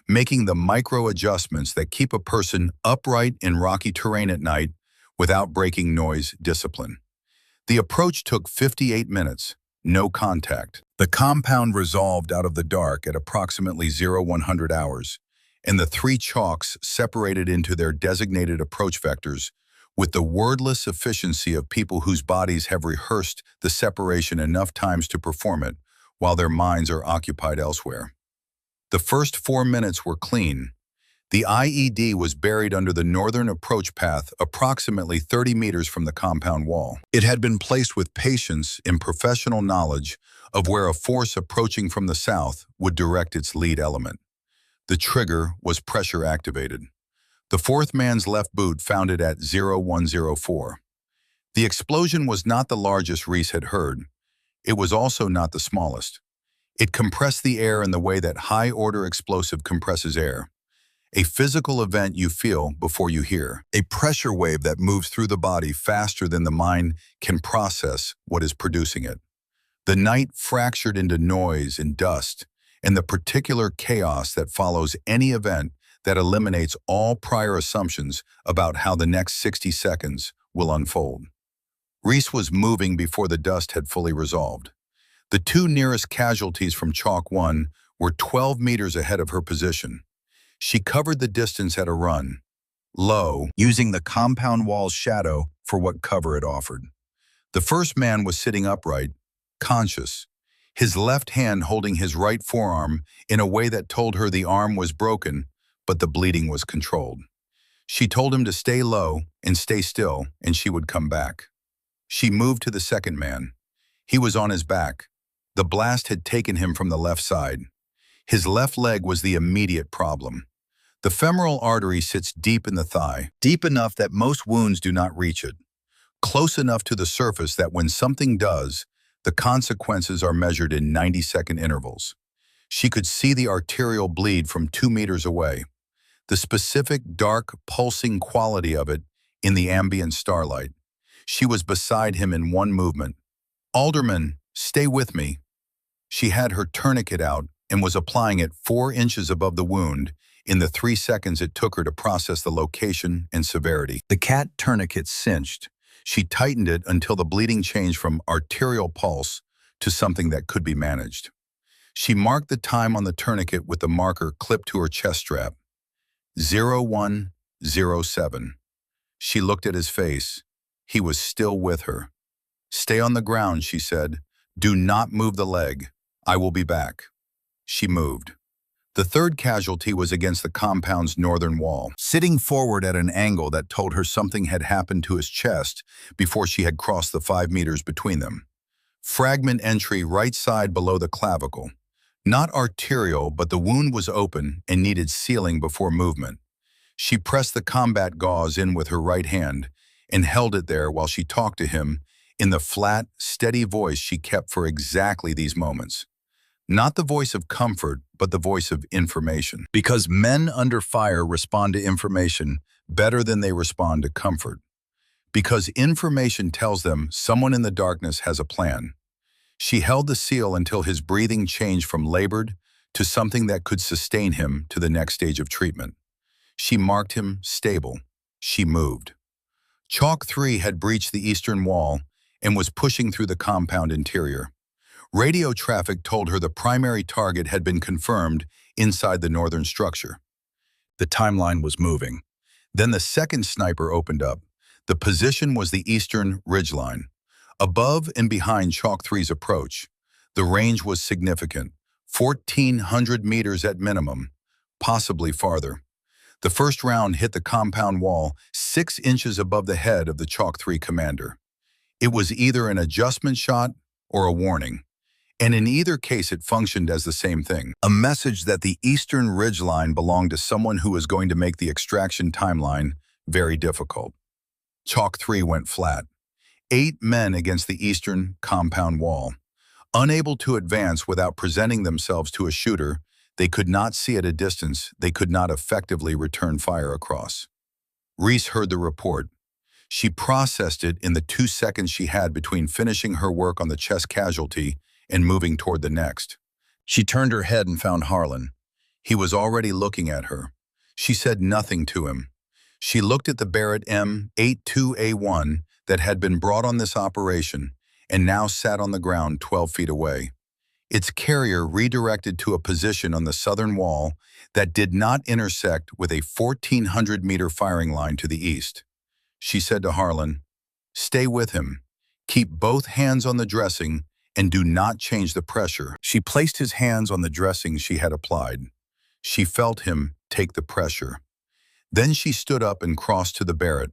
making the micro adjustments that keep a person upright in rocky terrain at night without breaking noise discipline. The approach took 58 minutes, no contact. The compound resolved out of the dark at approximately 0100 hours, and the 3 chalks separated into their designated approach vectors with the wordless efficiency of people whose bodies have rehearsed the separation enough times to perform it, while their minds are occupied elsewhere. The first 4 minutes were clean. The IED was buried under the northern approach path approximately 30 meters from the compound wall. It had been placed with patience and professional knowledge of where a force approaching from the south would direct its lead element. The trigger was pressure activated. The 4th man's left boot found it at 0104. The explosion was not the largest Reese had heard. It was also not the smallest. It compressed the air in the way that high-order explosive compresses air. A physical event you feel before you hear. A pressure wave that moves through the body faster than the mind can process what is producing it. The night fractured into noise and dust, and the particular chaos that follows any event that eliminates all prior assumptions about how the next 60 seconds will unfold. Reese was moving before the dust had fully resolved. The two nearest casualties from Chalk 1 were 12 meters ahead of her position. She covered the distance at a run, low, using the compound wall's shadow for what cover it offered. The first man was sitting upright, conscious, his left hand holding his right forearm in a way that told her the arm was broken, but the bleeding was controlled. She told him to stay low and stay still, and she would come back. She moved to the second man. He was on his back. The blast had taken him from the left side. His left leg was the immediate problem. The femoral artery sits deep in the thigh, deep enough that most wounds do not reach it, close enough to the surface that when something does, the consequences are measured in 90-second intervals. She could see the arterial bleed from 2 meters away, the specific dark, pulsing quality of it in the ambient starlight. She was beside him in one movement. "Alderman, stay with me." She had her tourniquet out and was applying it 4 inches above the wound in the 3 seconds it took her to process the location and severity. The cat tourniquet cinched. She tightened it until the bleeding changed from arterial pulse to something that could be managed. She marked the time on the tourniquet with the marker clipped to her chest strap. 0107. She looked at his face. He was still with her. "Stay on the ground," she said. "Do not move the leg. I will be back." She moved. The third casualty was against the compound's northern wall, sitting forward at an angle that told her something had happened to his chest before she had crossed the 5 meters between them. Fragment entry right side below the clavicle. Not arterial, but the wound was open and needed sealing before movement. She pressed the combat gauze in with her right hand and held it there while she talked to him in the flat, steady voice she kept for exactly these moments. Not the voice of comfort, but the voice of information. Because men under fire respond to information better than they respond to comfort. Because information tells them someone in the darkness has a plan. She held the seal until his breathing changed from labored to something that could sustain him to the next stage of treatment. She marked him stable. She moved. Chalk 3 had breached the eastern wall and was pushing through the compound interior. Radio traffic told her the primary target had been confirmed inside the northern structure. The timeline was moving. Then the second sniper opened up. The position was the eastern ridgeline. Above and behind Chalk 3's approach, the range was significant, 1,400 meters at minimum, possibly farther. The first round hit the compound wall 6 inches above the head of the Chalk 3 commander. It was either an adjustment shot or a warning. And in either case, it functioned as the same thing. A message that the eastern ridgeline belonged to someone who was going to make the extraction timeline very difficult. Chalk 3 went flat. 8 men against the eastern compound wall. Unable to advance without presenting themselves to a shooter, they could not see at a distance, they could not effectively return fire across. Reese heard the report. She processed it in the 2 seconds she had between finishing her work on the chest casualty and moving toward the next. She turned her head and found Harlan. He was already looking at her. She said nothing to him. She looked at the Barrett M82A1 that had been brought on this operation and now sat on the ground 12 feet away. Its carrier redirected to a position on the southern wall that did not intersect with a 1,400-meter firing line to the east. She said to Harlan, "Stay with him. Keep both hands on the dressing and do not change the pressure." She placed his hands on the dressing she had applied. She felt him take the pressure. Then she stood up and crossed to the Barrett.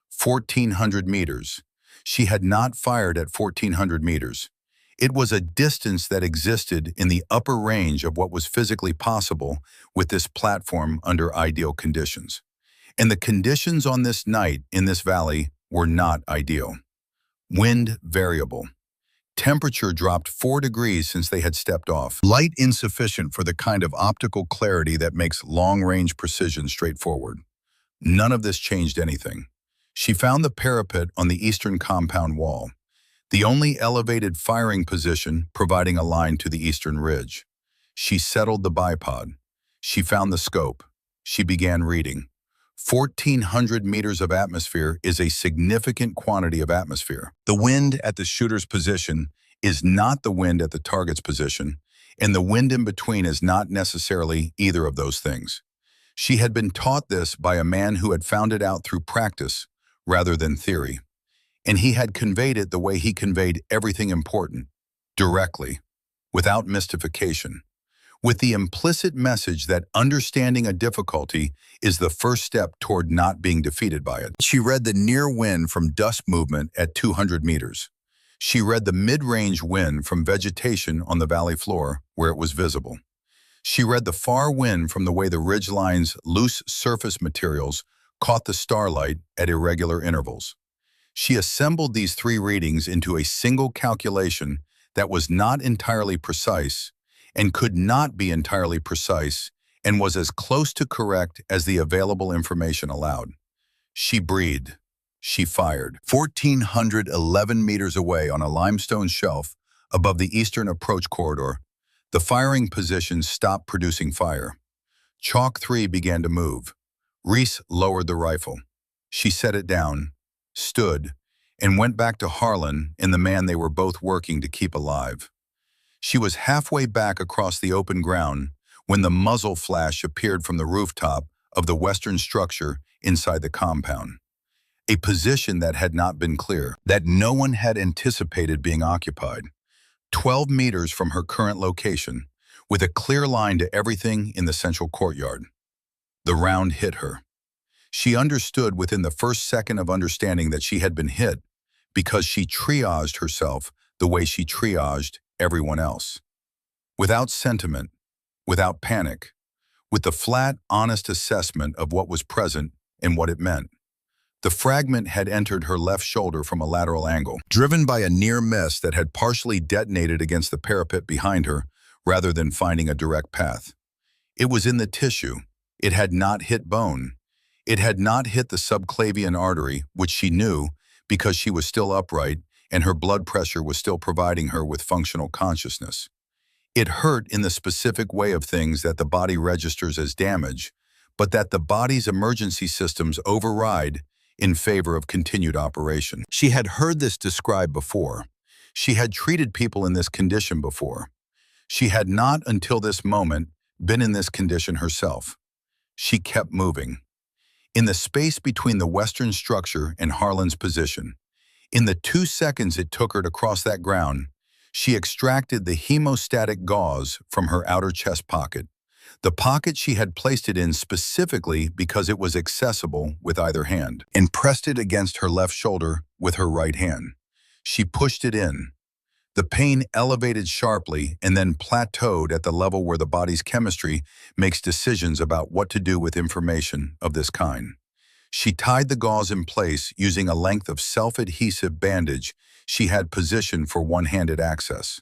1,400 meters. She had not fired at 1,400 meters. It was a distance that existed in the upper range of what was physically possible with this platform under ideal conditions. And the conditions on this night in this valley were not ideal. Wind variable. Temperature dropped 4 degrees since they had stepped off. Light insufficient for the kind of optical clarity that makes long-range precision straightforward. None of this changed anything. She found the parapet on the eastern compound wall, the only elevated firing position providing a line to the eastern ridge. She settled the bipod. She found the scope. She began reading. 1,400 meters of atmosphere is a significant quantity of atmosphere. The wind at the shooter's position is not the wind at the target's position, and the wind in between is not necessarily either of those things. She had been taught this by a man who had found it out through practice rather than theory, and he had conveyed it the way he conveyed everything important, directly, without mystification, with the implicit message that understanding a difficulty is the first step toward not being defeated by it. She read the near wind from dust movement at 200 meters. She read the mid-range wind from vegetation on the valley floor where it was visible. She read the far wind from the way the ridgeline's loose surface materials caught the starlight at irregular intervals. She assembled these 3 readings into a single calculation that was not entirely precise and could not be entirely precise and was as close to correct as the available information allowed. She breathed. She fired. 1,411 meters away on a limestone shelf above the eastern approach corridor, the firing position stopped producing fire. Chalk 3 began to move. Reese lowered the rifle. She set it down, stood, and went back to Harlan and the man they were both working to keep alive. She was halfway back across the open ground when the muzzle flash appeared from the rooftop of the western structure inside the compound. A position that had not been clear, that no one had anticipated being occupied. 12 meters from her current location, with a clear line to everything in the central courtyard. The round hit her. She understood within the first second of understanding that she had been hit because she triaged herself the way she triaged everyone else. Without sentiment, without panic, with the flat, honest assessment of what was present and what it meant. The fragment had entered her left shoulder from a lateral angle, driven by a near miss that had partially detonated against the parapet behind her rather than finding a direct path. It was in the tissue. It had not hit bone. It had not hit the subclavian artery, which she knew because she was still upright and her blood pressure was still providing her with functional consciousness. It hurt in the specific way of things that the body registers as damage, but that the body's emergency systems override in favor of continued operation. She had heard this described before. She had treated people in this condition before. She had not, until this moment, been in this condition herself. She kept moving. In the space between the western structure and Harlan's position, in the 2 seconds it took her to cross that ground, she extracted the hemostatic gauze from her outer chest pocket, the pocket she had placed it in specifically because it was accessible with either hand, and pressed it against her left shoulder with her right hand. She pushed it in. The pain elevated sharply and then plateaued at the level where the body's chemistry makes decisions about what to do with information of this kind. She tied the gauze in place using a length of self-adhesive bandage she had positioned for one-handed access.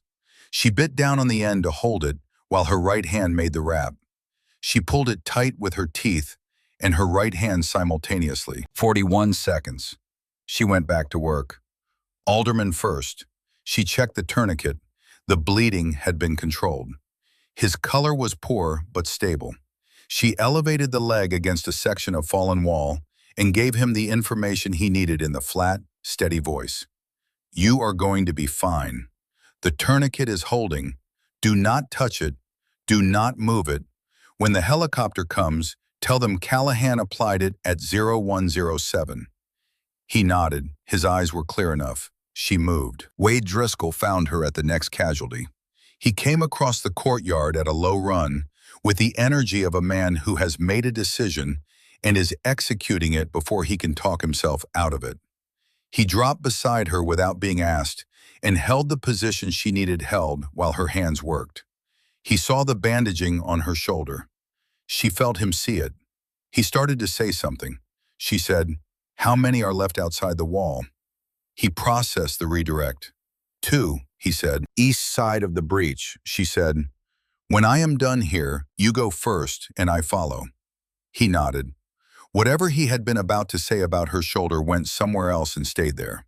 She bit down on the end to hold it while her right hand made the wrap. She pulled it tight with her teeth and her right hand simultaneously. 41 seconds. She went back to work. Alderman first. She checked the tourniquet. The bleeding had been controlled. His color was poor but stable. She elevated the leg against a section of fallen wall and gave him the information he needed in the flat, steady voice. You are going to be fine. The tourniquet is holding. Do not touch it. Do not move it. When the helicopter comes, tell them Callahan applied it at 0107. He nodded. His eyes were clear enough. She moved. Wade Driscoll found her at the next casualty. He came across the courtyard at a low run with the energy of a man who has made a decision and is executing it before he can talk himself out of it. He dropped beside her without being asked and held the position she needed held while her hands worked. He saw the bandaging on her shoulder. She felt him see it. He started to say something. She said, "How many are left outside the wall?" He processed the redirect. 2, he said. East side of the breach, she said. When I am done here, you go first and I follow. He nodded. Whatever he had been about to say about her shoulder went somewhere else and stayed there.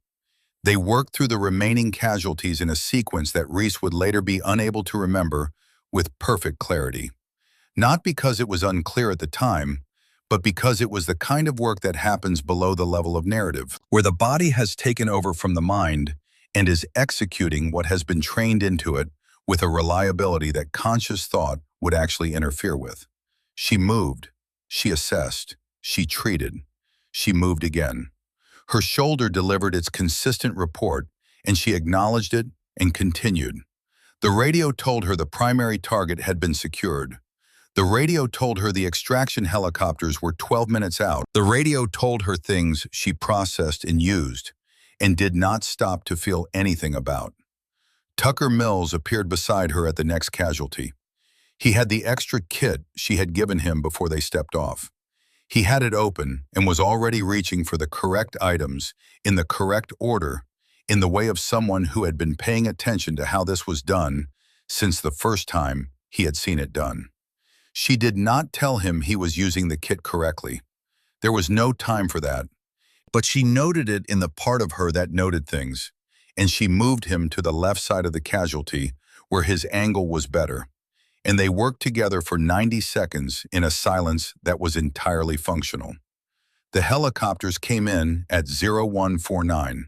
They worked through the remaining casualties in a sequence that Reese would later be unable to remember with perfect clarity. Not because it was unclear at the time, but because it was the kind of work that happens below the level of narrative, where the body has taken over from the mind and is executing what has been trained into it with a reliability that conscious thought would actually interfere with. She moved, she assessed, she treated, she moved again. Her shoulder delivered its consistent report, and she acknowledged it and continued. The radio told her the primary target had been secured. The radio told her the extraction helicopters were 12 minutes out. The radio told her things she processed and used, and did not stop to feel anything about. Tucker Mills appeared beside her at the next casualty. He had the extra kit she had given him before they stepped off. He had it open and was already reaching for the correct items in the correct order, in the way of someone who had been paying attention to how this was done since the first time he had seen it done. She did not tell him he was using the kit correctly. There was no time for that. But she noted it in the part of her that noted things, and she moved him to the left side of the casualty where his angle was better. And they worked together for 90 seconds in a silence that was entirely functional. The helicopters came in at 0149.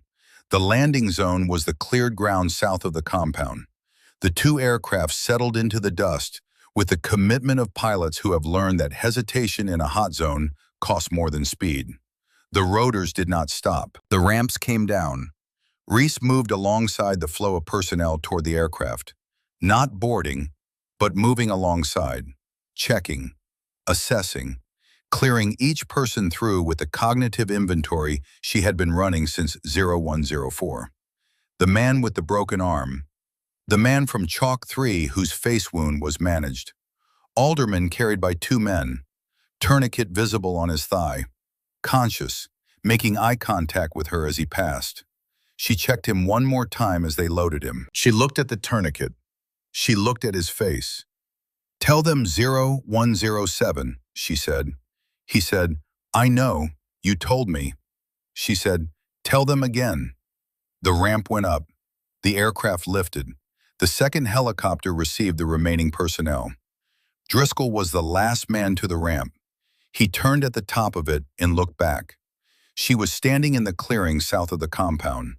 The landing zone was the cleared ground south of the compound. The two aircraft settled into the dust with the commitment of pilots who have learned that hesitation in a hot zone costs more than speed. The rotors did not stop. The ramps came down. Reese moved alongside the flow of personnel toward the aircraft, not boarding, but moving alongside, checking, assessing, clearing each person through with the cognitive inventory she had been running since 0104. The man with the broken arm, the man from Chalk 3 whose face wound was managed, Alderman carried by two men, tourniquet visible on his thigh, conscious, making eye contact with her as he passed. She checked him one more time as they loaded him. She looked at the tourniquet. She looked at his face. "Tell them 0107, she said. He said, "I know, you told me." She said, "Tell them again." The ramp went up. The aircraft lifted. The second helicopter received the remaining personnel. Driscoll was the last man to the ramp. He turned at the top of it and looked back. She was standing in the clearing south of the compound,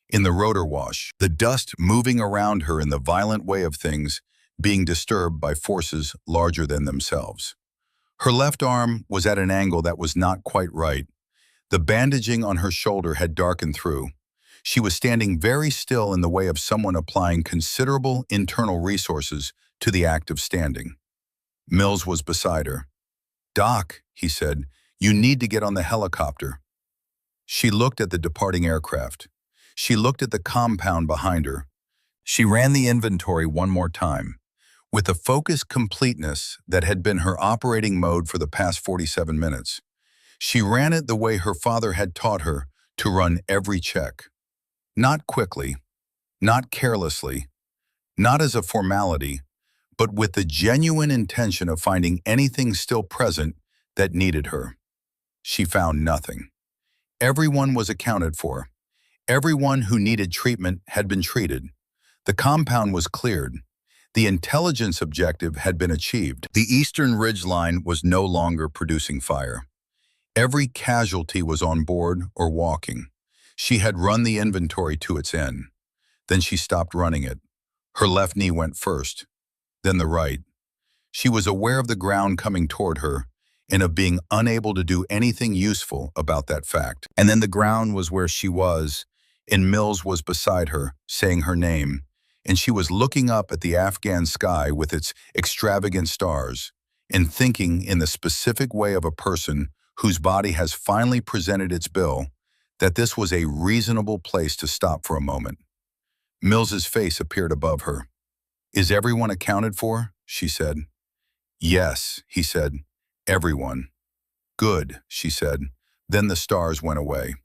in the rotor wash, the dust moving around her in the violent way of things being disturbed by forces larger than themselves. Her left arm was at an angle that was not quite right. The bandaging on her shoulder had darkened through. She was standing very still in the way of someone applying considerable internal resources to the act of standing. Mills was beside her. "Doc," he said, "you need to get on the helicopter." She looked at the departing aircraft. She looked at the compound behind her. She ran the inventory one more time, with the focused completeness that had been her operating mode for the past 47 minutes. She ran it the way her father had taught her to run every check. Not quickly, not carelessly, not as a formality, but with the genuine intention of finding anything still present that needed her. She found nothing. Everyone was accounted for. Everyone who needed treatment had been treated. The compound was cleared. The intelligence objective had been achieved. The eastern ridgeline was no longer producing fire. Every casualty was on board or walking. She had run the inventory to its end. Then she stopped running it. Her left knee went first, then the right. She was aware of the ground coming toward her and of being unable to do anything useful about that fact. And then the ground was where she was, and Mills was beside her, saying her name, and she was looking up at the Afghan sky with its extravagant stars and thinking in the specific way of a person whose body has finally presented its bill that this was a reasonable place to stop for a moment. Mills's face appeared above her. "Is everyone accounted for?" she said. "Yes," he said. "Everyone." "Good," she said. Then the stars went away.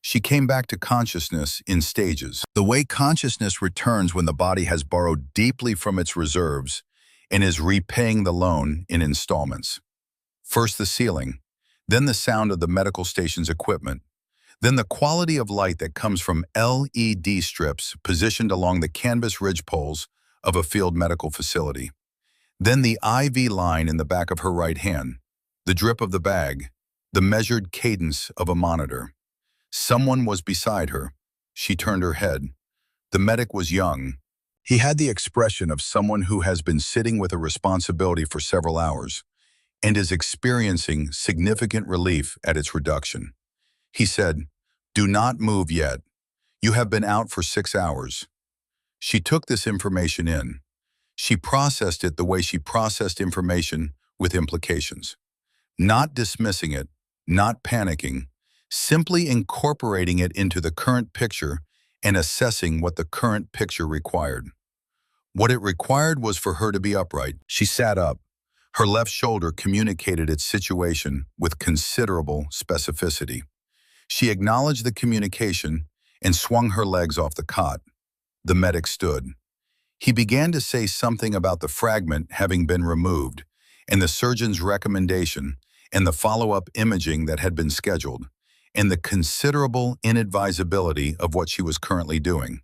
She came back to consciousness in stages. The way consciousness returns when the body has borrowed deeply from its reserves and is repaying the loan in installments. First the ceiling, then the sound of the medical station's equipment, then the quality of light that comes from LED strips positioned along the canvas ridge poles of a field medical facility. Then the IV line in the back of her right hand, the drip of the bag, the measured cadence of a monitor. Someone was beside her. She turned her head. The medic was young. He had the expression of someone who has been sitting with a responsibility for several hours and is experiencing significant relief at its reduction. He said, "Do not move yet. You have been out for 6 hours." She took this information in. She processed it the way she processed information with implications. Not dismissing it, not panicking, simply incorporating it into the current picture and assessing what the current picture required. What it required was for her to be upright. She sat up. Her left shoulder communicated its situation with considerable specificity. She acknowledged the communication and swung her legs off the cot. The medic stood. He began to say something about the fragment having been removed and the surgeon's recommendation and the follow-up imaging that had been scheduled, and the considerable inadvisability of what she was currently doing.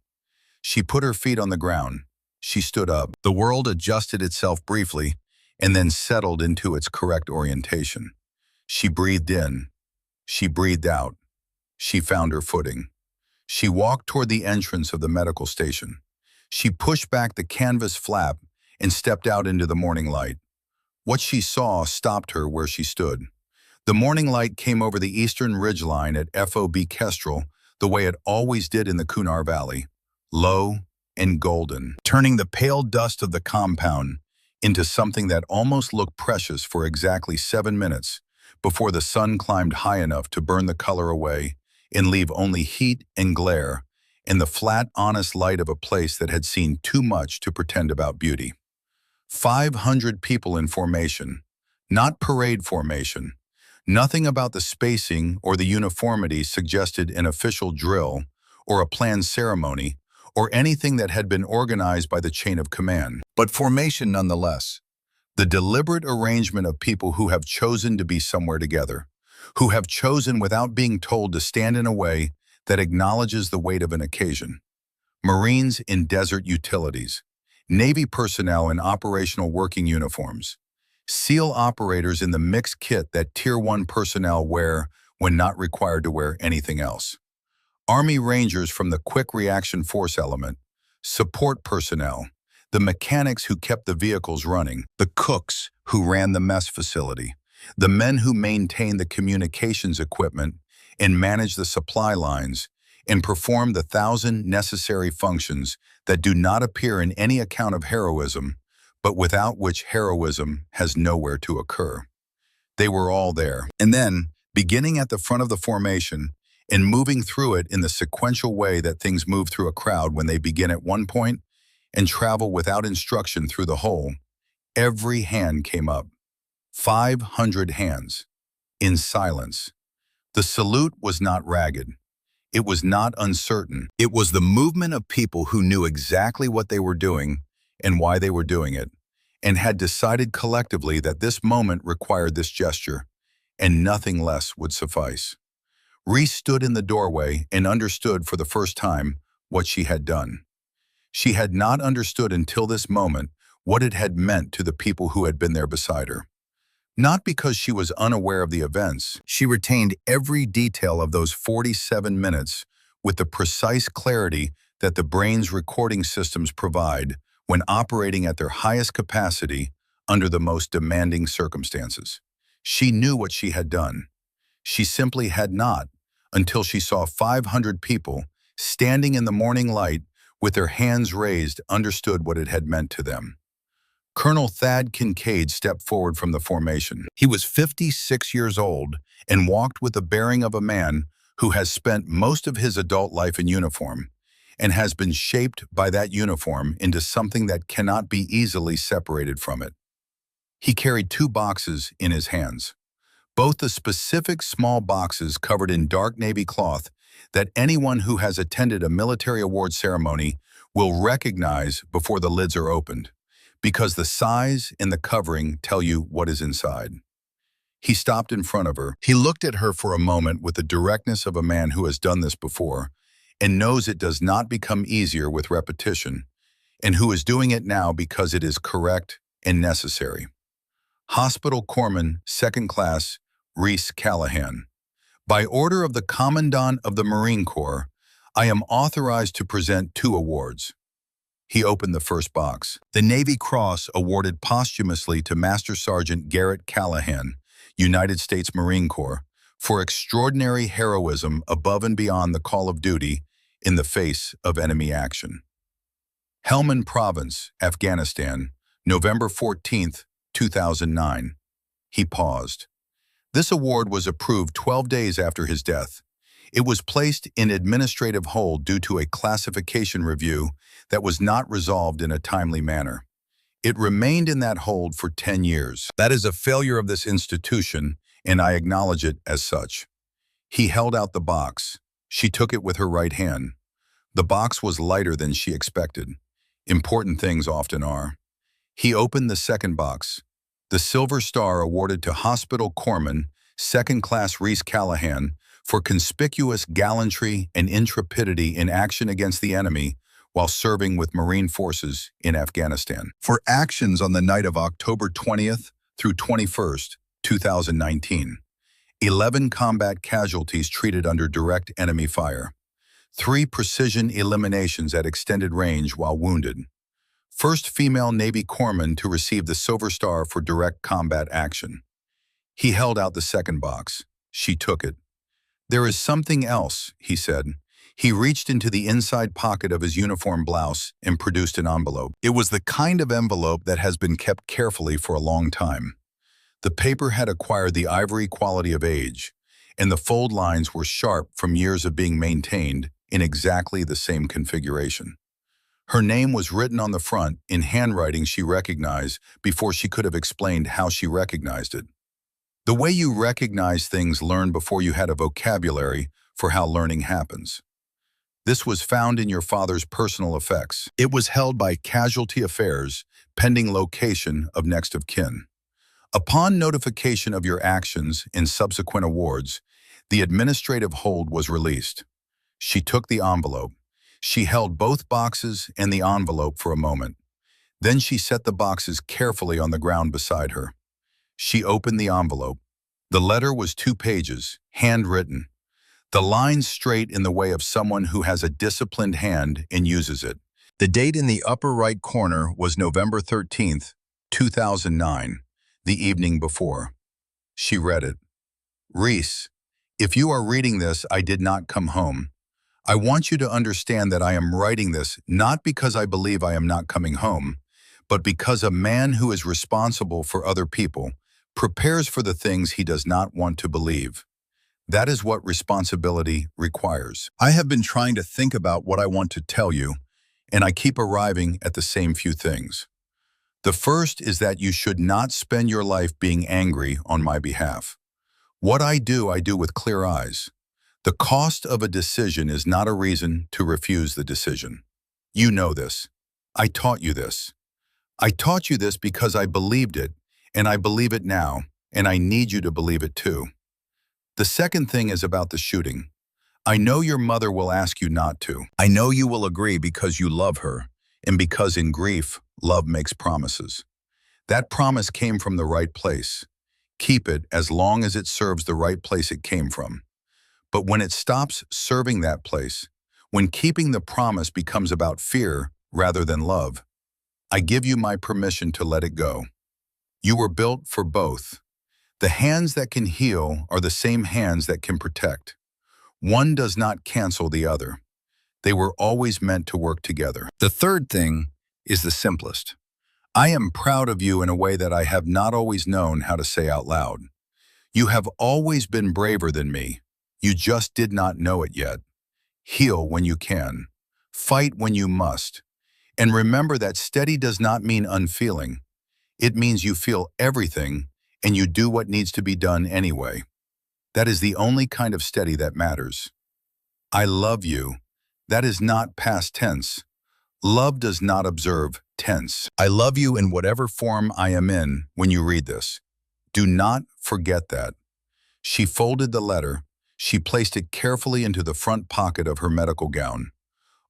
She put her feet on the ground. She stood up. The world adjusted itself briefly and then settled into its correct orientation. She breathed in. She breathed out. She found her footing. She walked toward the entrance of the medical station. She pushed back the canvas flap and stepped out into the morning light. What she saw stopped her where she stood. The morning light came over the eastern ridgeline at FOB Kestrel the way it always did in the Kunar Valley, low and golden, turning the pale dust of the compound into something that almost looked precious for exactly 7 minutes before the sun climbed high enough to burn the color away and leave only heat and glare in the flat, honest light of a place that had seen too much to pretend about beauty. 500 people in formation, not parade formation. Nothing about the spacing or the uniformity suggested an official drill or a planned ceremony or anything that had been organized by the chain of command, but formation nonetheless. The deliberate arrangement of people who have chosen to be somewhere together, who have chosen without being told to stand in a way that acknowledges the weight of an occasion. Marines in desert utilities, Navy personnel in operational working uniforms, SEAL operators in the mixed kit that Tier 1 personnel wear when not required to wear anything else. Army Rangers from the Quick Reaction Force element, support personnel, the mechanics who kept the vehicles running, the cooks who ran the mess facility, the men who maintained the communications equipment and managed the supply lines and performed the 1,000 necessary functions that do not appear in any account of heroism, but without which heroism has nowhere to occur. They were all there. And then, beginning at the front of the formation and moving through it in the sequential way that things move through a crowd when they begin at one point and travel without instruction through the whole, every hand came up. 500 hands, in silence. The salute was not ragged. It was not uncertain. It was the movement of people who knew exactly what they were doing and why they were doing it, and had decided collectively that this moment required this gesture, and nothing less would suffice. Reese stood in the doorway and understood for the first time what she had done. She had not understood until this moment what it had meant to the people who had been there beside her. Not because she was unaware of the events, she retained every detail of those 47 minutes with the precise clarity that the brain's recording systems provide when operating at their highest capacity under the most demanding circumstances. She knew what she had done. She simply had not until she saw 500 people standing in the morning light with their hands raised understood what it had meant to them. Colonel Thad Kincaid stepped forward from the formation. He was 56 years old and walked with the bearing of a man who has spent most of his adult life in uniform and has been shaped by that uniform into something that cannot be easily separated from it. He carried 2 boxes in his hands. Both the specific small boxes covered in dark navy cloth that anyone who has attended a military award ceremony will recognize before the lids are opened, because the size and the covering tell you what is inside. He stopped in front of her. He looked at her for a moment with the directness of a man who has done this before and knows it does not become easier with repetition, and who is doing it now because it is correct and necessary. Hospital Corpsman, 2nd Class, Reese Callahan. By order of the Commandant of the Marine Corps, I am authorized to present 2 awards. He opened the first box. The Navy Cross awarded posthumously to Master Sergeant Garrett Callahan, United States Marine Corps, for extraordinary heroism above and beyond the call of duty in the face of enemy action. Helmand Province, Afghanistan, November 14, 2009. He paused. This award was approved 12 days after his death. It was placed in administrative hold due to a classification review that was not resolved in a timely manner. It remained in that hold for 10 years. That is a failure of this institution, and I acknowledge it as such. He held out the box. She took it with her right hand. The box was lighter than she expected. Important things often are. He opened the second box. The Silver Star awarded to Hospital Corpsman, 2nd Class Reese Callahan, for conspicuous gallantry and intrepidity in action against the enemy while serving with Marine forces in Afghanistan. For actions on the night of October 20th through 21st, 2019. 11 combat casualties treated under direct enemy fire. 3 precision eliminations at extended range while wounded. First female Navy corpsman to receive the Silver Star for direct combat action. He held out the second box. She took it. There is something else, he said. He reached into the inside pocket of his uniform blouse and produced an envelope. It was the kind of envelope that has been kept carefully for a long time. The paper had acquired the ivory quality of age, and the fold lines were sharp from years of being maintained in exactly the same configuration. Her name was written on the front in handwriting she recognized before she could have explained how she recognized it. The way you recognize things learned before you had a vocabulary for how learning happens. This was found in your father's personal effects. It was held by Casualty Affairs, pending location of next of kin. Upon notification of your actions in subsequent awards, the administrative hold was released. She took the envelope. She held both boxes and the envelope for a moment. Then she set the boxes carefully on the ground beside her. She opened the envelope. The letter was 2 pages, handwritten. The lines straight in the way of someone who has a disciplined hand and uses it. The date in the upper right corner was November 13th, 2009, the evening before. She read it. Reese, if you are reading this, I did not come home. I want you to understand that I am writing this not because I believe I am not coming home, but because a man who is responsible for other people prepares for the things he does not want to believe. That is what responsibility requires. I have been trying to think about what I want to tell you, and I keep arriving at the same few things. The first is that you should not spend your life being angry on my behalf. What I do with clear eyes. The cost of a decision is not a reason to refuse the decision. You know this. I taught you this. I taught you this because I believed it, and I believe it now, and I need you to believe it too. The second thing is about the shooting. I know your mother will ask you not to. I know you will agree because you love her, and because in grief, love makes promises. That promise came from the right place. Keep it as long as it serves the right place it came from. But when it stops serving that place, when keeping the promise becomes about fear rather than love, I give you my permission to let it go. You were built for both. The hands that can heal are the same hands that can protect. One does not cancel the other. They were always meant to work together. The third thing is the simplest. I am proud of you in a way that I have not always known how to say out loud. You have always been braver than me. You just did not know it yet. Heal when you can. Fight when you must. And remember that steady does not mean unfeeling. It means you feel everything and you do what needs to be done anyway. That is the only kind of steady that matters. I love you. That is not past tense. Love does not observe tense. I love you in whatever form I am in when you read this. Do not forget that. She folded the letter. She placed it carefully into the front pocket of her medical gown.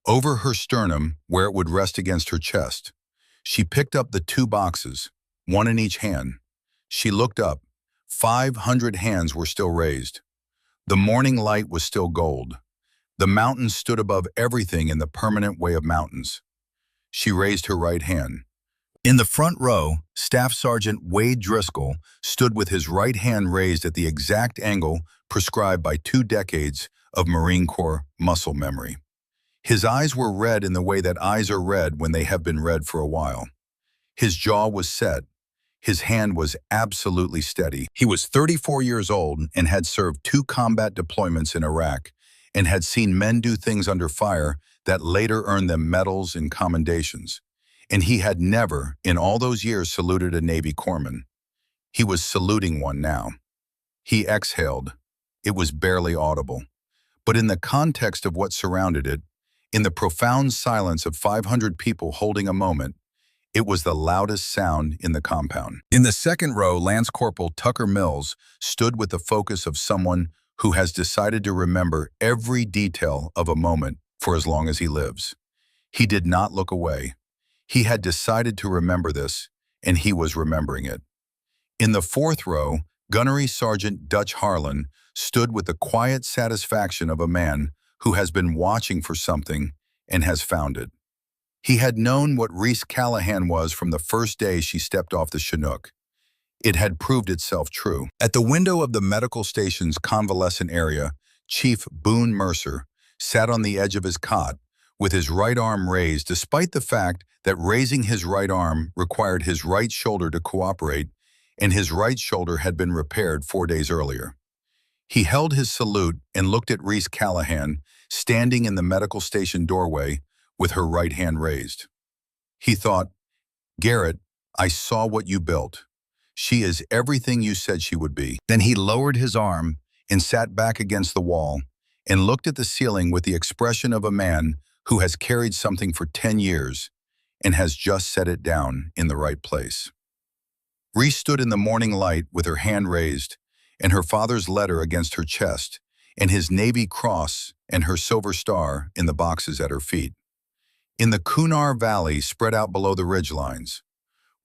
Over her sternum, where it would rest against her chest, she picked up the 2 boxes, one in each hand. She looked up. 500 hands were still raised. The morning light was still gold. The mountains stood above everything in the permanent way of mountains. She raised her right hand. In the front row, Staff Sergeant Wade Driscoll stood with his right hand raised at the exact angle prescribed by 2 decades of Marine Corps muscle memory. His eyes were red in the way that eyes are red when they have been red for a while. His jaw was set. His hand was absolutely steady. He was 34 years old and had served 2 combat deployments in Iraq and had seen men do things under fire that later earned them medals and commendations. And he had never, in all those years, saluted a Navy corpsman. He was saluting one now. He exhaled. It was barely audible. But in the context of what surrounded it, in the profound silence of 500 people holding a moment, it was the loudest sound in the compound. In the second row, Lance Corporal Tucker Mills stood with the focus of someone who has decided to remember every detail of a moment for as long as he lives. He did not look away. He had decided to remember this, and he was remembering it. In the fourth row, Gunnery Sergeant Dutch Harlan stood with the quiet satisfaction of a man who has been watching for something and has found it. He had known what Reese Callahan was from the first day she stepped off the Chinook. It had proved itself true. At the window of the medical station's convalescent area, Chief Boone Mercer sat on the edge of his cot with his right arm raised, despite the fact that raising his right arm required his right shoulder to cooperate, and his right shoulder had been repaired 4 days earlier. He held his salute and looked at Reese Callahan, standing in the medical station doorway with her right hand raised. He thought, "Garrett, I saw what you built. She is everything you said she would be." Then he lowered his arm and sat back against the wall and looked at the ceiling with the expression of a man who has carried something for 10 years and has just set it down in the right place. Reese stood in the morning light with her hand raised and her father's letter against her chest and his Navy cross and her silver star in the boxes at her feet. In the Kunar Valley spread out below the ridgelines,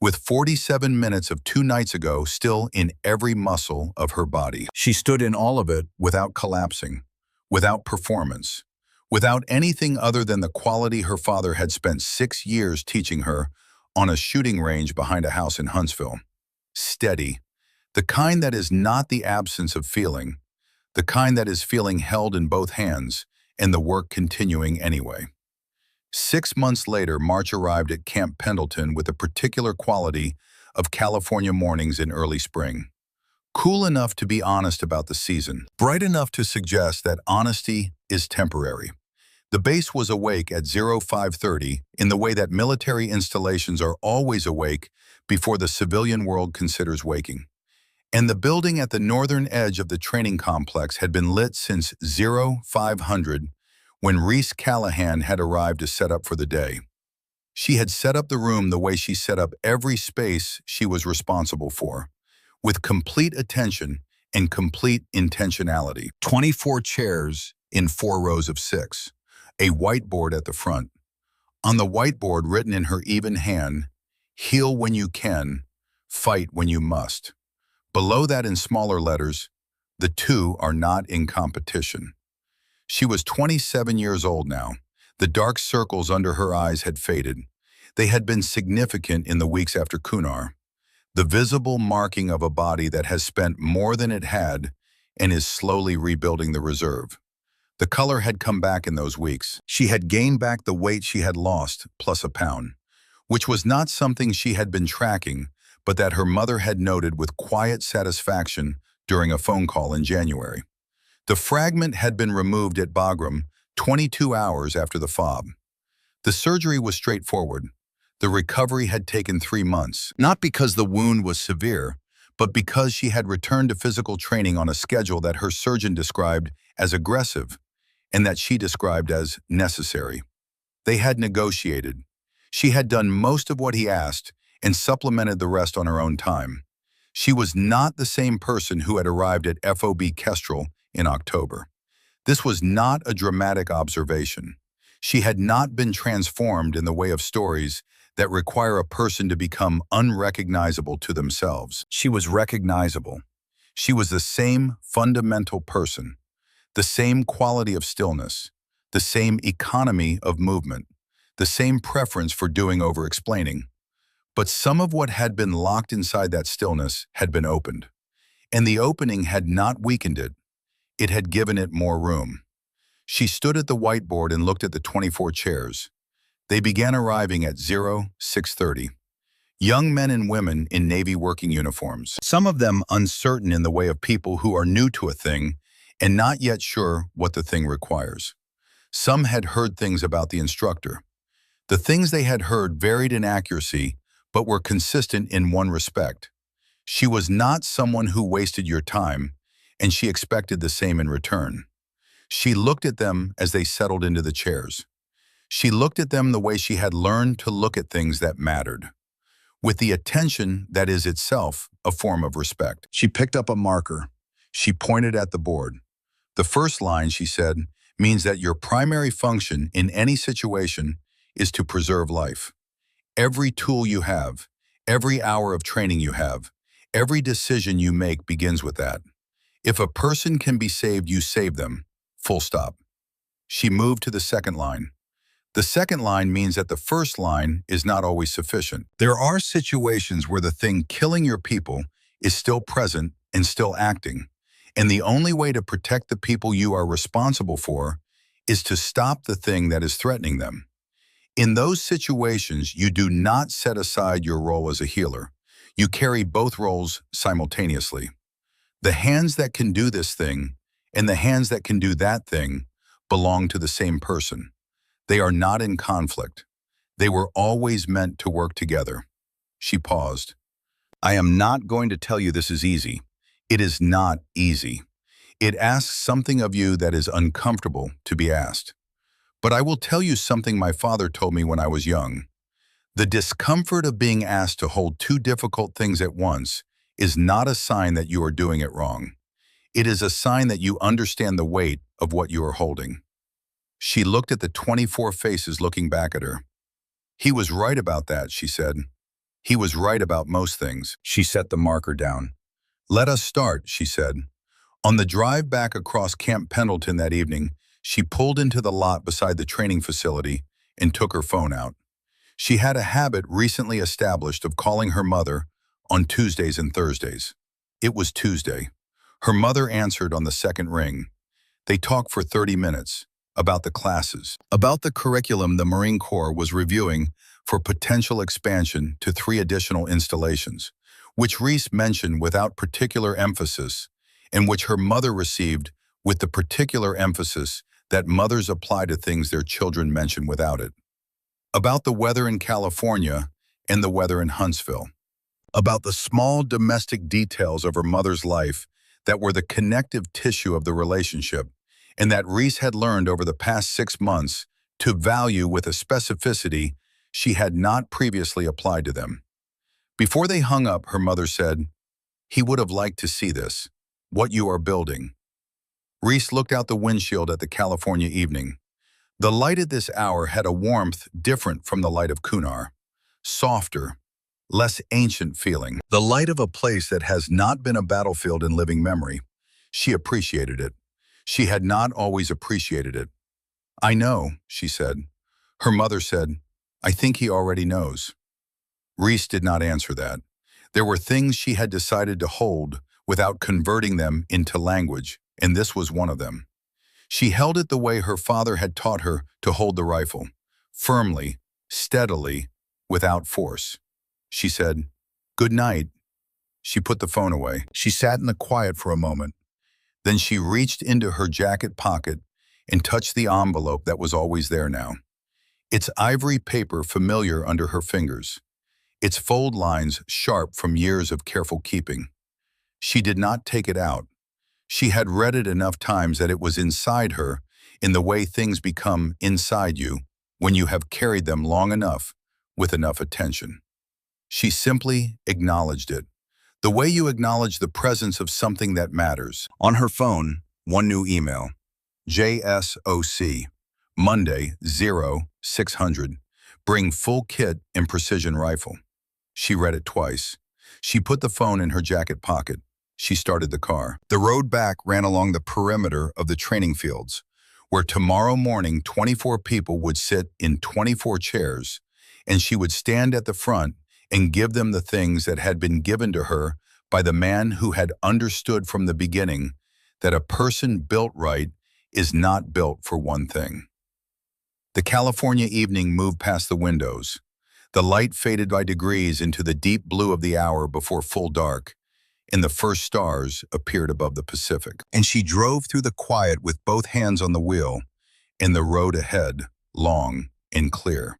with 47 minutes of 2 nights ago still in every muscle of her body. She stood in all of it without collapsing, without performance, without anything other than the quality her father had spent 6 years teaching her on a shooting range behind a house in Huntsville. Steady, the kind that is not the absence of feeling, the kind that is feeling held in both hands and the work continuing anyway. 6 months later, March arrived at Camp Pendleton with a particular quality of California mornings in early spring. Cool enough to be honest about the season, bright enough to suggest that honesty is temporary. The base was awake at 0530 in the way that military installations are always awake before the civilian world considers waking. And the building at the northern edge of the training complex had been lit since 0500 when Reese Callahan had arrived to set up for the day. She had set up the room the way she set up every space she was responsible for, with complete attention and complete intentionality. 24 chairs in 4 rows of 6, a whiteboard at the front. On the whiteboard, written in her even hand, "Heal when you can, fight when you must." Below that in smaller letters, "The two are not in competition." She was 27 years old now. The dark circles under her eyes had faded. They had been significant in the weeks after Kunar. The visible marking of a body that has spent more than it had and is slowly rebuilding the reserve. The color had come back in those weeks. She had gained back the weight she had lost, plus a pound, which was not something she had been tracking, but that her mother had noted with quiet satisfaction during a phone call in January. The fragment had been removed at Bagram 22 hours after the FOB. The surgery was straightforward. The recovery had taken 3 months, not because the wound was severe, but because she had returned to physical training on a schedule that her surgeon described as aggressive, and that she described as necessary. They had negotiated. She had done most of what he asked and supplemented the rest on her own time. She was not the same person who had arrived at FOB Kestrel in October. This was not a dramatic observation. She had not been transformed in the way of stories that require a person to become unrecognizable to themselves. She was recognizable. She was the same fundamental person, the same quality of stillness, the same economy of movement, the same preference for doing over explaining. But some of what had been locked inside that stillness had been opened, and the opening had not weakened it. It had given it more room. She stood at the whiteboard and looked at the 24 chairs. They began arriving at 6:30. Young men and women in Navy working uniforms, some of them uncertain in the way of people who are new to a thing and not yet sure what the thing requires. Some had heard things about the instructor. The things they had heard varied in accuracy, but were consistent in one respect. She was not someone who wasted your time, and she expected the same in return. She looked at them as they settled into the chairs. She looked at them the way she had learned to look at things that mattered, with the attention that is itself a form of respect. She picked up a marker. She pointed at the board. The first line, she said, means that your primary function in any situation is to preserve life. Every tool you have, every hour of training you have, every decision you make begins with that. If a person can be saved, you save them. Full stop. She moved to the second line. The second line means that the first line is not always sufficient. There are situations where the thing killing your people is still present and still acting, and the only way to protect the people you are responsible for is to stop the thing that is threatening them. In those situations, you do not set aside your role as a healer. You carry both roles simultaneously. The hands that can do this thing and the hands that can do that thing belong to the same person. They are not in conflict. They were always meant to work together. She paused. I am not going to tell you this is easy. It is not easy. It asks something of you that is uncomfortable to be asked. But I will tell you something my father told me when I was young. The discomfort of being asked to hold two difficult things at once is not a sign that you are doing it wrong. It is a sign that you understand the weight of what you are holding. She looked at the 24 faces looking back at her. He was right about that, she said. He was right about most things. She set the marker down. Let us start, she said. On the drive back across Camp Pendleton that evening, she pulled into the lot beside the training facility and took her phone out. She had a habit recently established of calling her mother on Tuesdays and Thursdays. It was Tuesday. Her mother answered on the second ring. They talked for 30 minutes about the classes, about the curriculum the Marine Corps was reviewing for potential expansion to 3 additional installations, which Reese mentioned without particular emphasis, and which her mother received with the particular emphasis that mothers apply to things their children mention without it. About the weather in California and the weather in Huntsville. About the small domestic details of her mother's life that were the connective tissue of the relationship, and that Reese had learned over the past 6 months to value with a specificity she had not previously applied to them. Before they hung up, her mother said, "He would have liked to see this, what you are building." Reese looked out the windshield at the California evening. The light at this hour had a warmth different from the light of Kunar, softer, less ancient feeling, the light of a place that has not been a battlefield in living memory. She appreciated it. She had not always appreciated it. I know, she said. Her mother said, I think he already knows. Reese did not answer that. There were things she had decided to hold without converting them into language, and this was one of them. She held it the way her father had taught her to hold the rifle, firmly, steadily, without force. She said, "Good night." She put the phone away. She sat in the quiet for a moment. Then she reached into her jacket pocket and touched the envelope that was always there now. Its ivory paper familiar under her fingers. Its fold lines sharp from years of careful keeping. She did not take it out. She had read it enough times that it was inside her in the way things become inside you when you have carried them long enough with enough attention. She simply acknowledged it, the way you acknowledge the presence of something that matters. On her phone, one new email. JSOC, Monday, 0600. Bring full kit and precision rifle. She read it twice. She put the phone in her jacket pocket. She started the car. The road back ran along the perimeter of the training fields, where tomorrow morning 24 people would sit in 24 chairs, and she would stand at the front and give them the things that had been given to her by the man who had understood from the beginning that a person built right is not built for one thing. The California evening moved past the windows. The light faded by degrees into the deep blue of the hour before full dark, and the first stars appeared above the Pacific. And she drove through the quiet with both hands on the wheel, and the road ahead, long and clear.